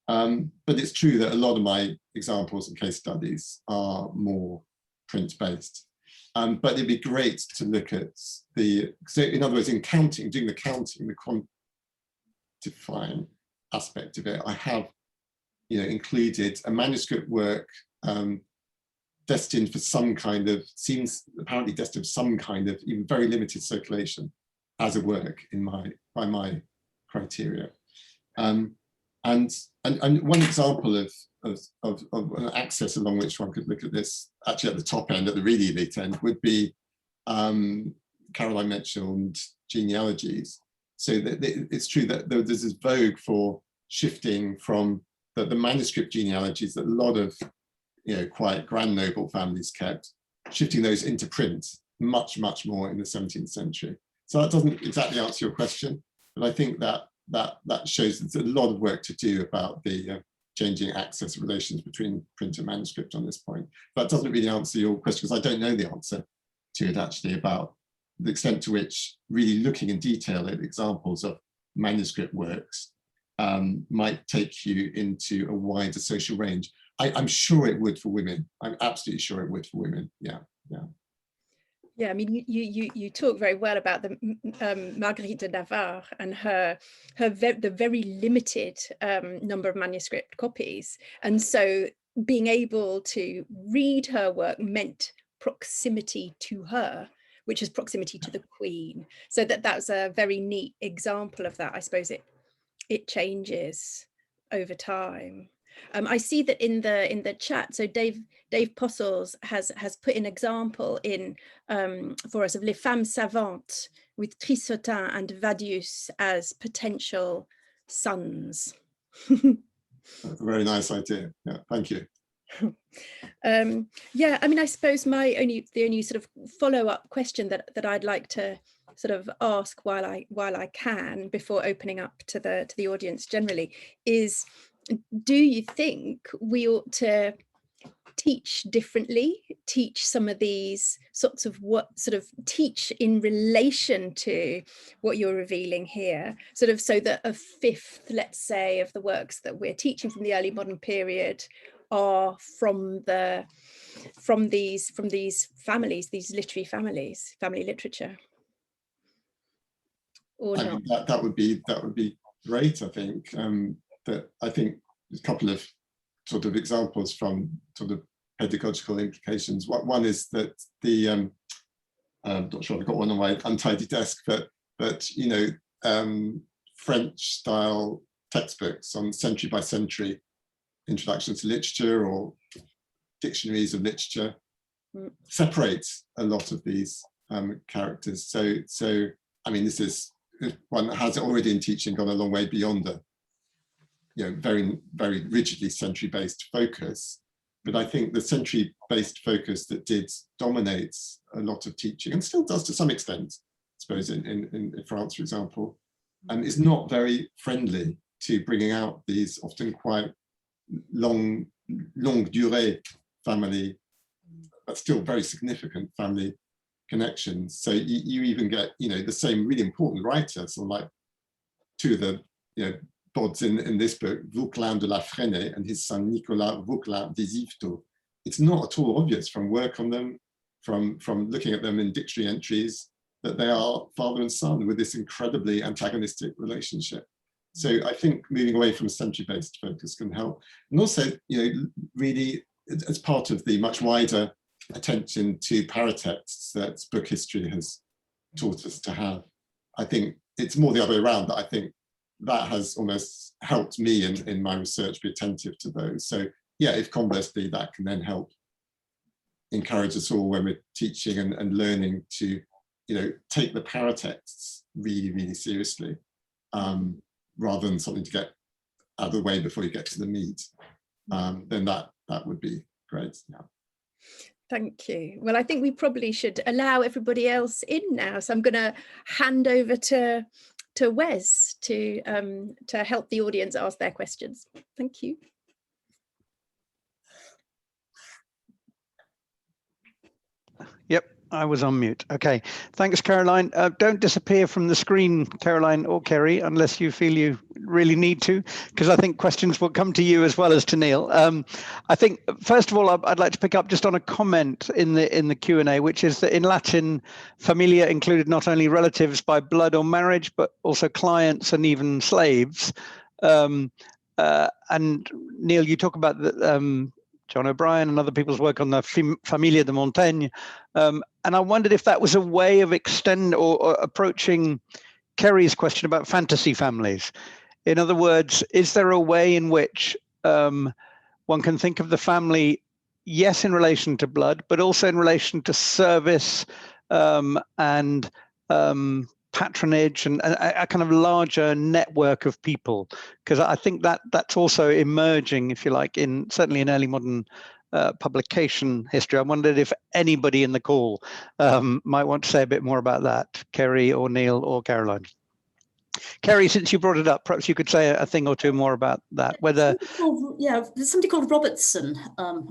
But it's true that a lot of my examples and case studies are more print-based. But it'd be great to look at so in other words, in counting, doing the counting, the quantifying aspect of it, I have, you know, included a manuscript work destined for some kind of, seems apparently destined for some kind of even very limited circulation as a work by my criteria. And one example of an axis along which one could look at this, actually at the top end, at the really elite end, would be Caroline mentioned genealogies. So that it's true that there's this vogue for shifting from the manuscript genealogies that a lot of, you know, quite grand noble families kept, shifting those into print much more in the 17th century. So that doesn't exactly answer your question, but I think that shows there's a lot of work to do about the changing access relations between print and manuscript on this point. That doesn't really answer your question, because I don't know the answer to it actually, about the extent to which really looking in detail at examples of manuscript works might take you into a wider social range. I'm sure it would for women. I'm absolutely sure it would for women. Yeah, yeah. Yeah, I mean, you talk very well about the Margarita Delgado and the very limited number of manuscript copies, and so being able to read her work meant proximity to her, which is proximity to the Queen. So that's a very neat example of that. I suppose it changes over time. I see that in the chat. So Dave Postles has put an example in for us of Les Femmes Savantes with Trissotin and Vadius as potential sons. That's a very nice idea. Yeah, thank you. Yeah, I mean, I suppose the only sort of follow-up question that I'd like to sort of ask while I can before opening up to the audience generally is, do you think we ought to teach differently, teach some of these sorts of teach in relation to what you're revealing here, sort of so that a fifth, let's say, of the works that we're teaching from the early modern period are from these families, these literary families, family literature? Or not? That would be great. I think that I think a couple of sort of examples from sort of pedagogical implications. One is that the I'm not sure I've got one on my untidy desk, but you know, French style textbooks on century by century introduction to literature or dictionaries of literature separates a lot of these characters. So I mean, this is one that has already in teaching gone a long way beyond the, you know, very, very rigidly century-based focus. But I think the century-based focus that did dominate a lot of teaching, and still does to some extent, I suppose, in France, for example, is not very friendly to bringing out these often quite longue durée family, but still very significant family connections. So you even get, you know, the same really important writers, so like two of the, you know, bods in this book, Vauquelin de la Fresnaye and his son Nicolas Vauquelin des Yvetot. It's not at all obvious from work on them, from looking at them in dictionary entries, that they are father and son with this incredibly antagonistic relationship. So I think moving away from a century-based focus can help. And also, you know, really as part of the much wider attention to paratexts that book history has taught us to have, I think it's more the other way around, that I think that has almost helped me in my research be attentive to those. So yeah, if conversely that can then help encourage us all when we're teaching and learning to, you know, take the paratexts really, really seriously, rather than something to get out of the way before you get to the meat, then that would be great. Yeah. Thank you. Well, I think we probably should allow everybody else in now. So I'm going to hand over to Wes to help the audience ask their questions. Thank you. Yep, I was on mute. Okay, thanks, Caroline. Don't disappear from the screen, Caroline or Ceri, unless you feel you really need to, because I think questions will come to you as well as to Neil. I think, first of all, I'd like to pick up just on a comment in the Q&A, which is that in Latin, familia included not only relatives by blood or marriage, but also clients and even slaves. And Neil, you talk about the John O'Brien and other people's work on the Familia de Montaigne. And I wondered if that was a way of or approaching Kerry's question about fantasy families. In other words, is there a way in which one can think of the family, yes, in relation to blood, but also in relation to service and patronage and a kind of larger network of people? Because I think that's also emerging, if you like, certainly in early modern publication history. I wondered if anybody in the call might want to say a bit more about that, Ceri or Neil or Caroline. Ceri, since you brought it up, perhaps you could say a thing or two more about that. Whether there's somebody called Robertson. I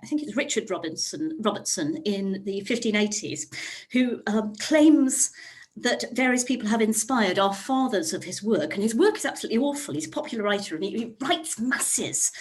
think it's Richard Robertson in the 1580s, who claims that various people have inspired our fathers of his work, and his work is absolutely awful. He's a popular writer and he writes masses.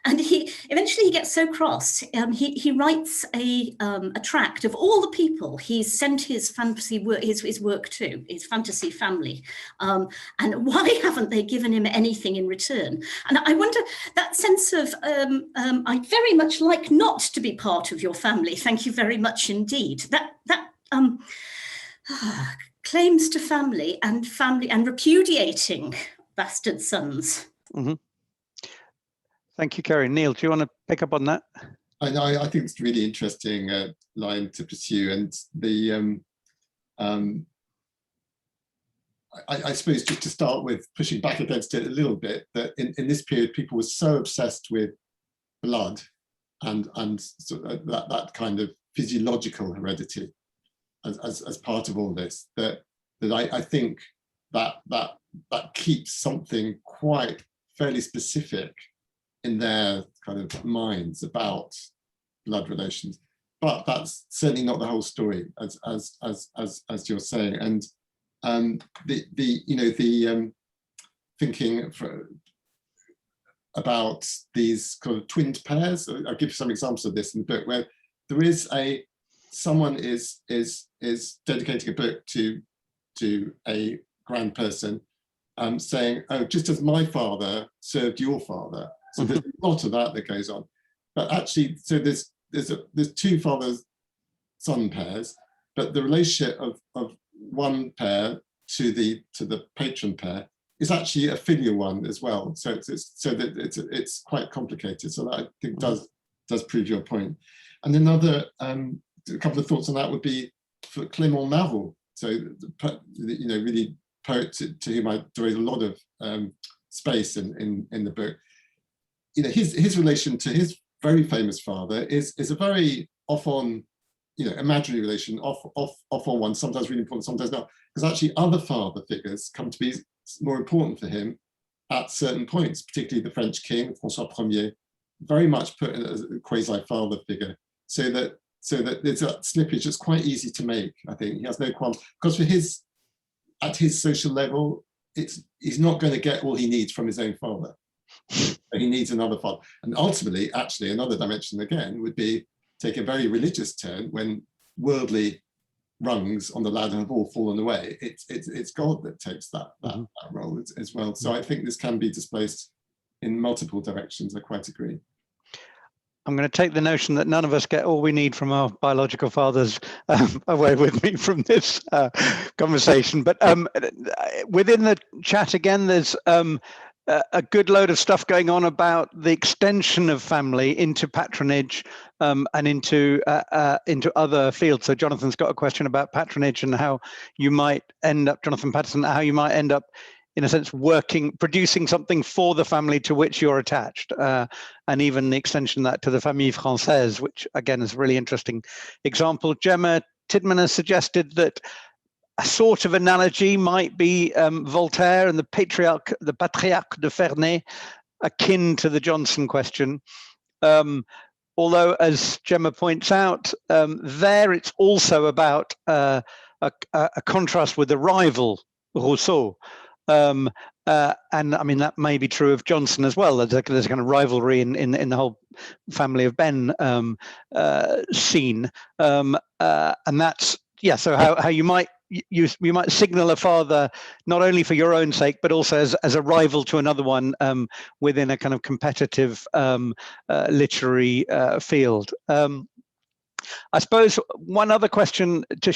And he eventually gets so cross, he writes a tract of all the people he's sent his fantasy work, his work to, his fantasy family, and why haven't they given him anything in return? And I wonder, that sense of I'd very much like not to be part of your family. Thank you very much indeed. That claims to family and repudiating bastard sons. Mm-hmm. Thank you, Kerry. Neil, do you want to pick up on that? I think it's a really interesting line to pursue, and the I suppose just to start with pushing back against it a little bit, that in this period people were so obsessed with blood and sort of that kind of physiological heredity as part of all this, that I think that keeps something quite fairly specific in their kind of minds about blood relations. But that's certainly not the whole story, as you're saying. And thinking about these kind of twinned pairs. I'll give you some examples of this in the book, where there is someone is dedicating a book to a grand person, saying, oh, just as my father served your father. So there's a lot of that goes on. But actually, so there's two father-son pairs, but the relationship of one pair to the patron pair is actually a filial one as well. So it's quite complicated. So that I think does prove your point. And another a couple of thoughts on that would be for Clément Marot. So really poet to whom I devote a lot of space in the book. His relation to his very famous father is a very off-on, imaginary relation, off-on one, sometimes really important, sometimes not, because actually other father figures come to be more important for him at certain points, particularly the French king, François Ier, very much put in as a quasi-father figure, so that there's a slippage that's quite easy to make. I think he has no qualms, because at his social level, he's not going to get all he needs from his own father. He needs another father. And ultimately, actually, another dimension again would be take a very religious turn when worldly rungs on the ladder have all fallen away. It's God that takes that role as well. So I think this can be displaced in multiple directions. I quite agree. I'm going to take the notion that none of us get all we need from our biological fathers away with me from this conversation. But within the chat again, there's a good load of stuff going on about the extension of family into patronage and into other fields. So Jonathan's got a question about patronage and how you might end up, Jonathan Patterson, how you might end up, in a sense, producing something for the family to which you're attached, and even the extension of that to the famille française, which again is a really interesting example. Gemma Tidman has suggested that a sort of analogy might be Voltaire and the patriarch de Ferney, akin to the Johnson question. Although, as Gemma points out, there it's also about a contrast with the rival Rousseau. And I mean, that may be true of Johnson as well. There's a kind of rivalry in the whole family of Ben scene. And that's, yeah, so how you might signal a father not only for your own sake, but also as a rival to another one within a kind of competitive literary field. I suppose one other question to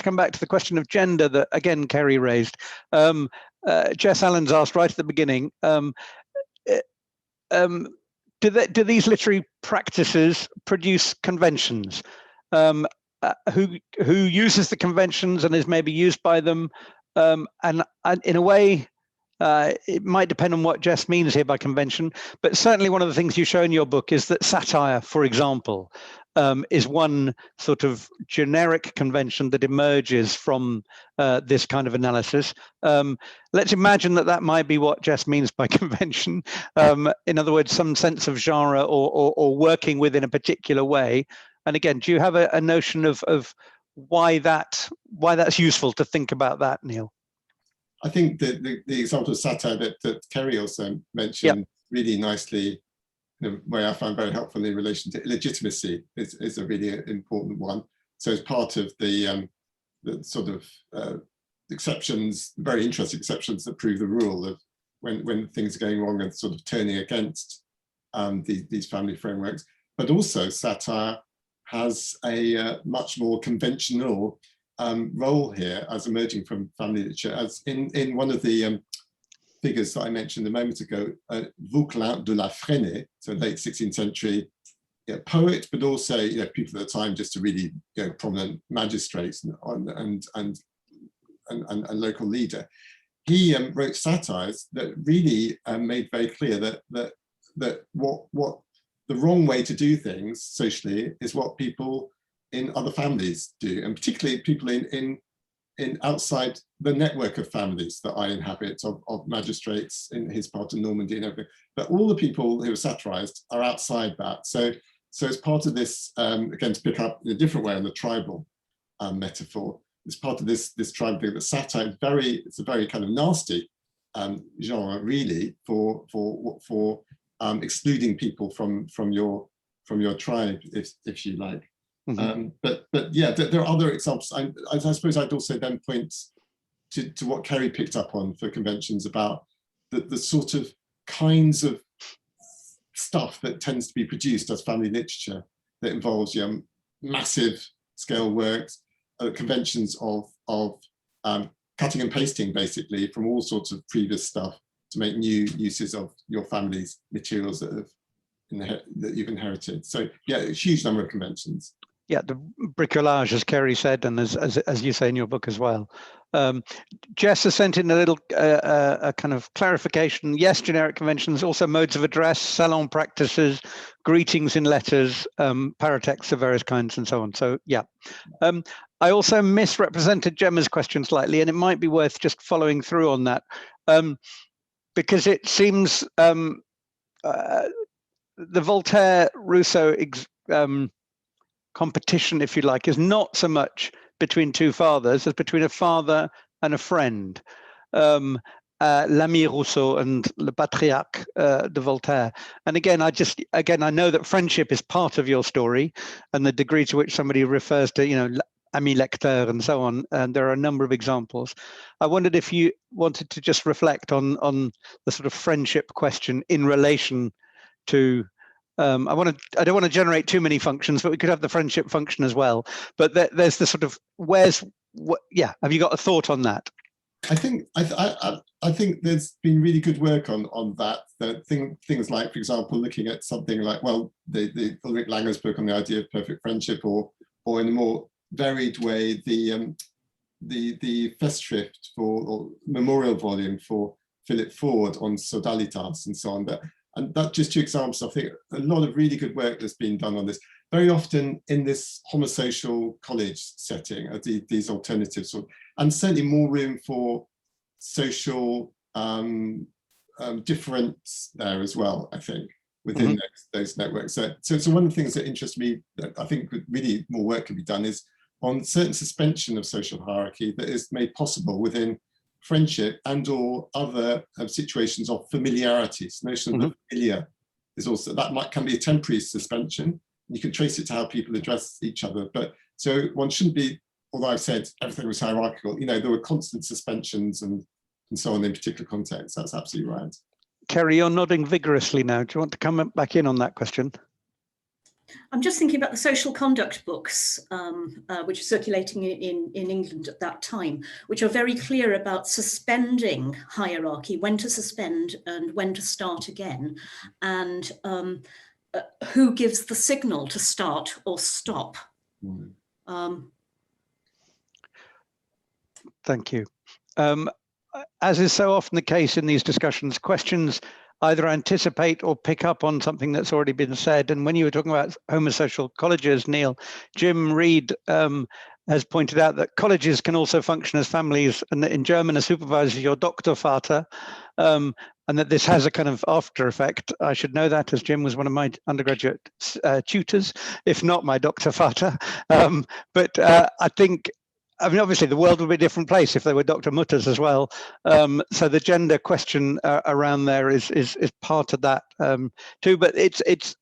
come back to the question of gender that again Kerry raised. Jess Allen's asked right at the beginning. Do these literary practices produce conventions? Who uses the conventions and is maybe used by them? And in a way, it might depend on what Jess means here by convention, but certainly one of the things you show in your book is that satire, for example, is one sort of generic convention that emerges from this kind of analysis. Let's imagine that might be what Jess means by convention. In other words, some sense of genre or working within a particular way. And again, do you have a notion of why that's useful to think about that, Neil? I think that the example of satire that Kerry also mentioned really nicely in a way I find very helpful in relation to illegitimacy is a really important one. So as part of the sort of exceptions, very interesting exceptions that prove the rule of when things are going wrong and sort of turning against these family frameworks. But also satire has a much more conventional role here as emerging from family literature. As in one of the figures that I mentioned a moment ago, Vauquelin de la Fresnaye, so late 16th century poet, but also people at the time just a really prominent magistrates and local leader. He wrote satires that really made very clear that what the wrong way to do things socially is what people in other families do, and particularly people in outside the network of families that I inhabit, of magistrates in his part of Normandy and everything. But all the people who are satirized are outside that. So as part of this, again, to pick up in a different way on the tribal metaphor, it's part of this tribal thing that satire it's a very kind of nasty genre, really, for excluding people from your tribe, if you like. Mm-hmm. But yeah, there are other examples. I suppose I'd also then point to what Ceri picked up on for conventions about the sort of kinds of stuff that tends to be produced as family literature that involves massive scale works, conventions of cutting and pasting basically from all sorts of previous stuff to make new uses of your family's materials that you've inherited. So yeah, a huge number of conventions. Yeah, the bricolage, as Ceri said, and as you say in your book as well. Jess has sent in a little a kind of clarification. Yes, generic conventions, also modes of address, salon practices, greetings in letters, paratexts of various kinds, and so on. So yeah. I also misrepresented Gemma's question slightly, and it might be worth just following through on that, because it seems the Voltaire-Rousseau competition, if you like, is not so much between two fathers as between a father and a friend. L'ami Rousseau and Le Patriarche de Voltaire. And again, I know that friendship is part of your story, and the degree to which somebody refers to, ami lecteur and so on, and there are a number of examples. I wondered if you wanted to just reflect on the sort of friendship question in relation to I don't want to generate too many functions, but we could have the friendship function as well. But there's the sort of have you got a thought on that? I think there's been really good work on that. Things like, for example, looking at something like, the Ulrich Langer's book on the idea of perfect friendship, or in a more varied way, the Festschrift or memorial volume for Philip Ford on sodalitas and so on. And that's just two examples. I think a lot of really good work that's been done on this. Very often in this homosocial college setting, these alternatives, and certainly more room for social difference there as well, I think, within those networks. So one of the things that interests me, that I think really more work can be done, is on certain suspension of social hierarchy that is made possible within friendship and or other situations of familiarities. Notion of familiar is also, can be a temporary suspension. You can trace it to how people address each other. But so one shouldn't be, although I've said everything was hierarchical, there were constant suspensions and so on in particular contexts. That's absolutely right. Ceri, you're nodding vigorously now. Do you want to come back in on that question? I'm just thinking about the social conduct books, which are circulating in England at that time, which are very clear about suspending hierarchy, when to suspend and when to start again, and who gives the signal to start or stop. Thank you. As is so often the case in these discussions, questions either anticipate or pick up on something that's already been said. And when you were talking about homosocial colleges, Neil, Jim Reed has pointed out that colleges can also function as families, and that in German a supervisor is your Doktorvater, and that this has a kind of after effect. I should know that, as Jim was one of my undergraduate tutors, if not my Doktorvater. But I think I mean, obviously, the world would be a different place if they were Dr. Mutters as well. So the gender question around there is part of that too. But the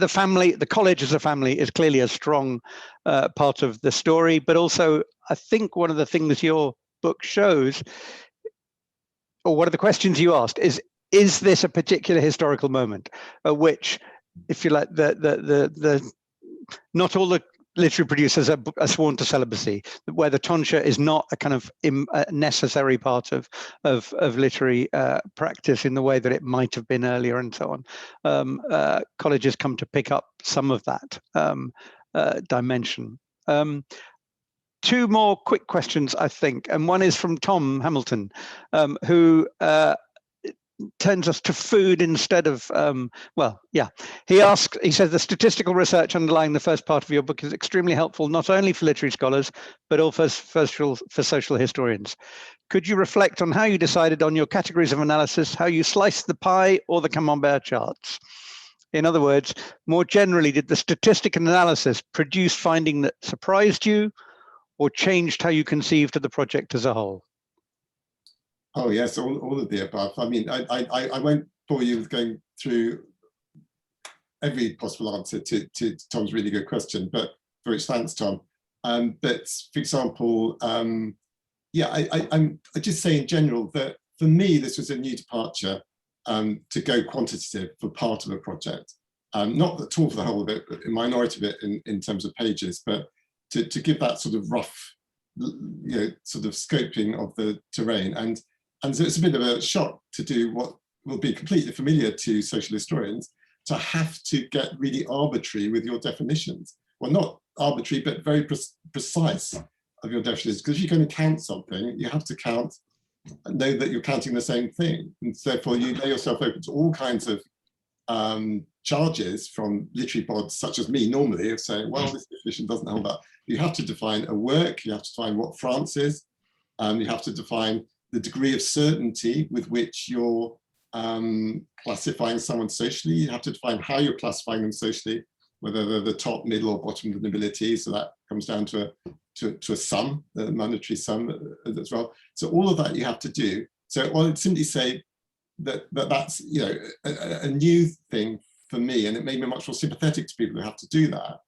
family, the college as a family, is clearly a strong part of the story. But also, I think one of the things your book shows, or one of the questions you asked, is this a particular historical moment at which, if you like, the not all the literary producers are sworn to celibacy, where the tonsure is not a kind of necessary part of literary practice in the way that it might have been earlier, and so on. Colleges come to pick up some of that dimension. Two more quick questions, I think, and one is from Tom Hamilton, who turns us to food instead of, he says the statistical research underlying the first part of your book is extremely helpful, not only for literary scholars, but also for social historians. Could you reflect on how you decided on your categories of analysis, how you sliced the pie or the camembert charts? In other words, more generally, did the statistical analysis produce finding that surprised you or changed how you conceived of the project as a whole? Oh yes, all of the above. I mean, I won't bore you with going through every possible answer to Tom's really good question, but for which thanks, Tom. But for example, I'm just say in general that for me this was a new departure to go quantitative for part of a project, not at all for the whole of it, but a minority of it in terms of pages, but to give that sort of rough, sort of scoping of the terrain. And so it's a bit of a shock to do what will be completely familiar to social historians, to have to get really arbitrary with your definitions. Well, not arbitrary, but very precise of your definitions. Because if you're going to count something, you have to count and know that you're counting the same thing. And therefore you lay yourself open to all kinds of charges from literary bods, such as me normally, of saying, well, this definition doesn't hold up. You have to define a work, you have to define what France is, you have to define the degree of certainty with which you're classifying someone socially. You have to define how you're classifying them socially, whether they're the top, middle, or bottom of the nobility. So that comes down to a sum, a monetary sum as well. So all of that you have to do. So I'd simply say that's a new thing for me, and it made me much more sympathetic to people who have to do that,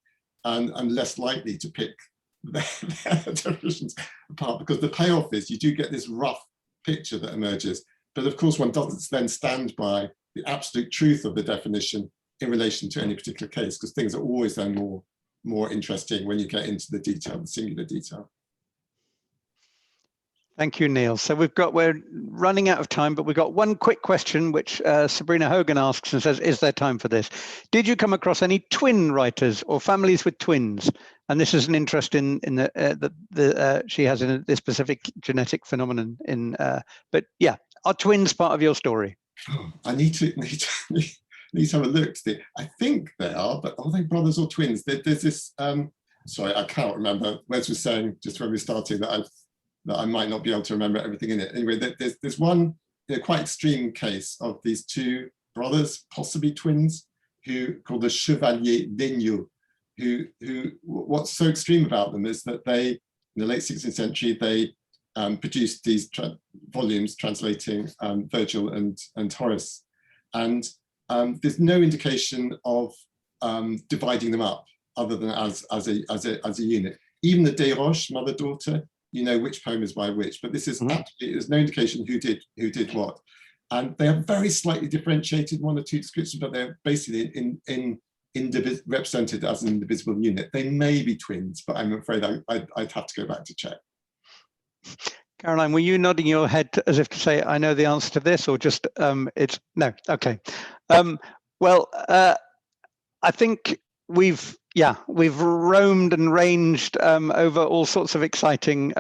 and less likely to pick their definitions apart, because the payoff is you do get this rough picture that emerges, but of course one doesn't then stand by the absolute truth of the definition in relation to any particular case, because things are always then more interesting when you get into the detail, the singular detail. Thank you, Neil. So we're running out of time, but we've got one quick question which Sabrina Hogan asks and says, is there time for this? Did you come across any twin writers or families with twins? And this is an interest in she has in this specific genetic phenomenon. But yeah, are twins part of your story? Oh, I need to have a look. I think they are, but are they brothers or twins? There's this. Sorry, I can't remember. Wes was saying just when we started that I might not be able to remember everything in it. Anyway, there's one quite extreme case of these two brothers, possibly twins, called the Chevalier d'Aignaux, who what's so extreme about them is that they, in the late 16th century, they produced these volumes translating Virgil and Horace, and there's no indication of dividing them up other than as a unit. Even the Desroches, mother-daughter, you know which poem is by which, but this is absolutely, there's no indication who did what. And they are very slightly differentiated, one or two descriptions, but they're basically represented as an indivisible unit. They may be twins, but I'm afraid I'd have to go back to check. Caroline, were you nodding your head as if to say, I know the answer to this, or just it's no? Okay. Well, I think we've roamed and ranged over all sorts of exciting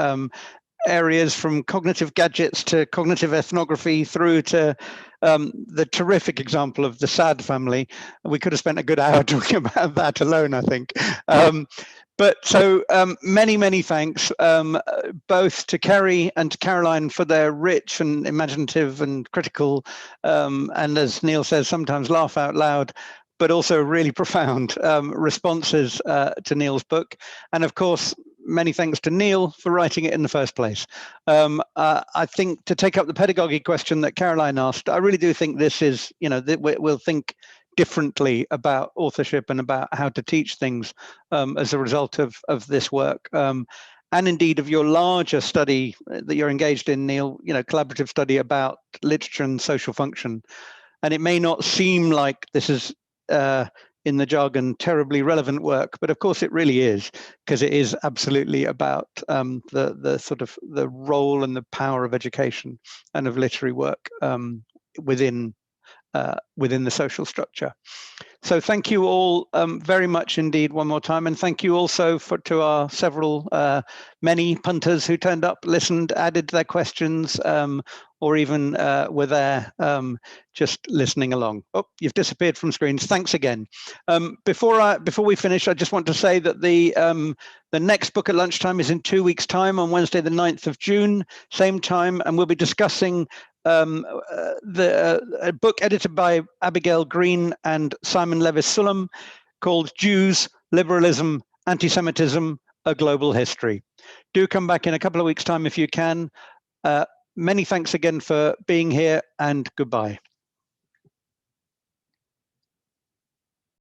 areas, from cognitive gadgets to cognitive ethnography through to the terrific example of the Assad family. We could have spent a good hour talking about that alone, I think. But so many thanks, both to Ceri and to Caroline for their rich and imaginative and critical, and as Neil says, sometimes laugh out loud, but also really profound responses to Neil's book. And of course, many thanks to Neil for writing it in the first place. I think, to take up the pedagogy question that Caroline asked, I really do think this is, we'll think differently about authorship and about how to teach things as a result of this work. And indeed of your larger study that you're engaged in, Neil, collaborative study about literature and social function. And it may not seem like this is, in the jargon, terribly relevant work, but of course it really is, because it is absolutely about the sort of the role and the power of education and of literary work within the social structure. So thank you all very much indeed one more time, and thank you also to our many punters who turned up, listened, added their questions, or even were there just listening along. Oh, you've disappeared from screens. Thanks again. Before we finish, I just want to say that the next book at lunchtime is in 2 weeks' time, on Wednesday, the 9th of June, same time, and we'll be discussing a book edited by Abigail Green and Simon Lewis-Sullivan called Jews, Liberalism, Anti-Semitism, A Global History. Do come back in a couple of weeks' time if you can. Many thanks again for being here, and goodbye.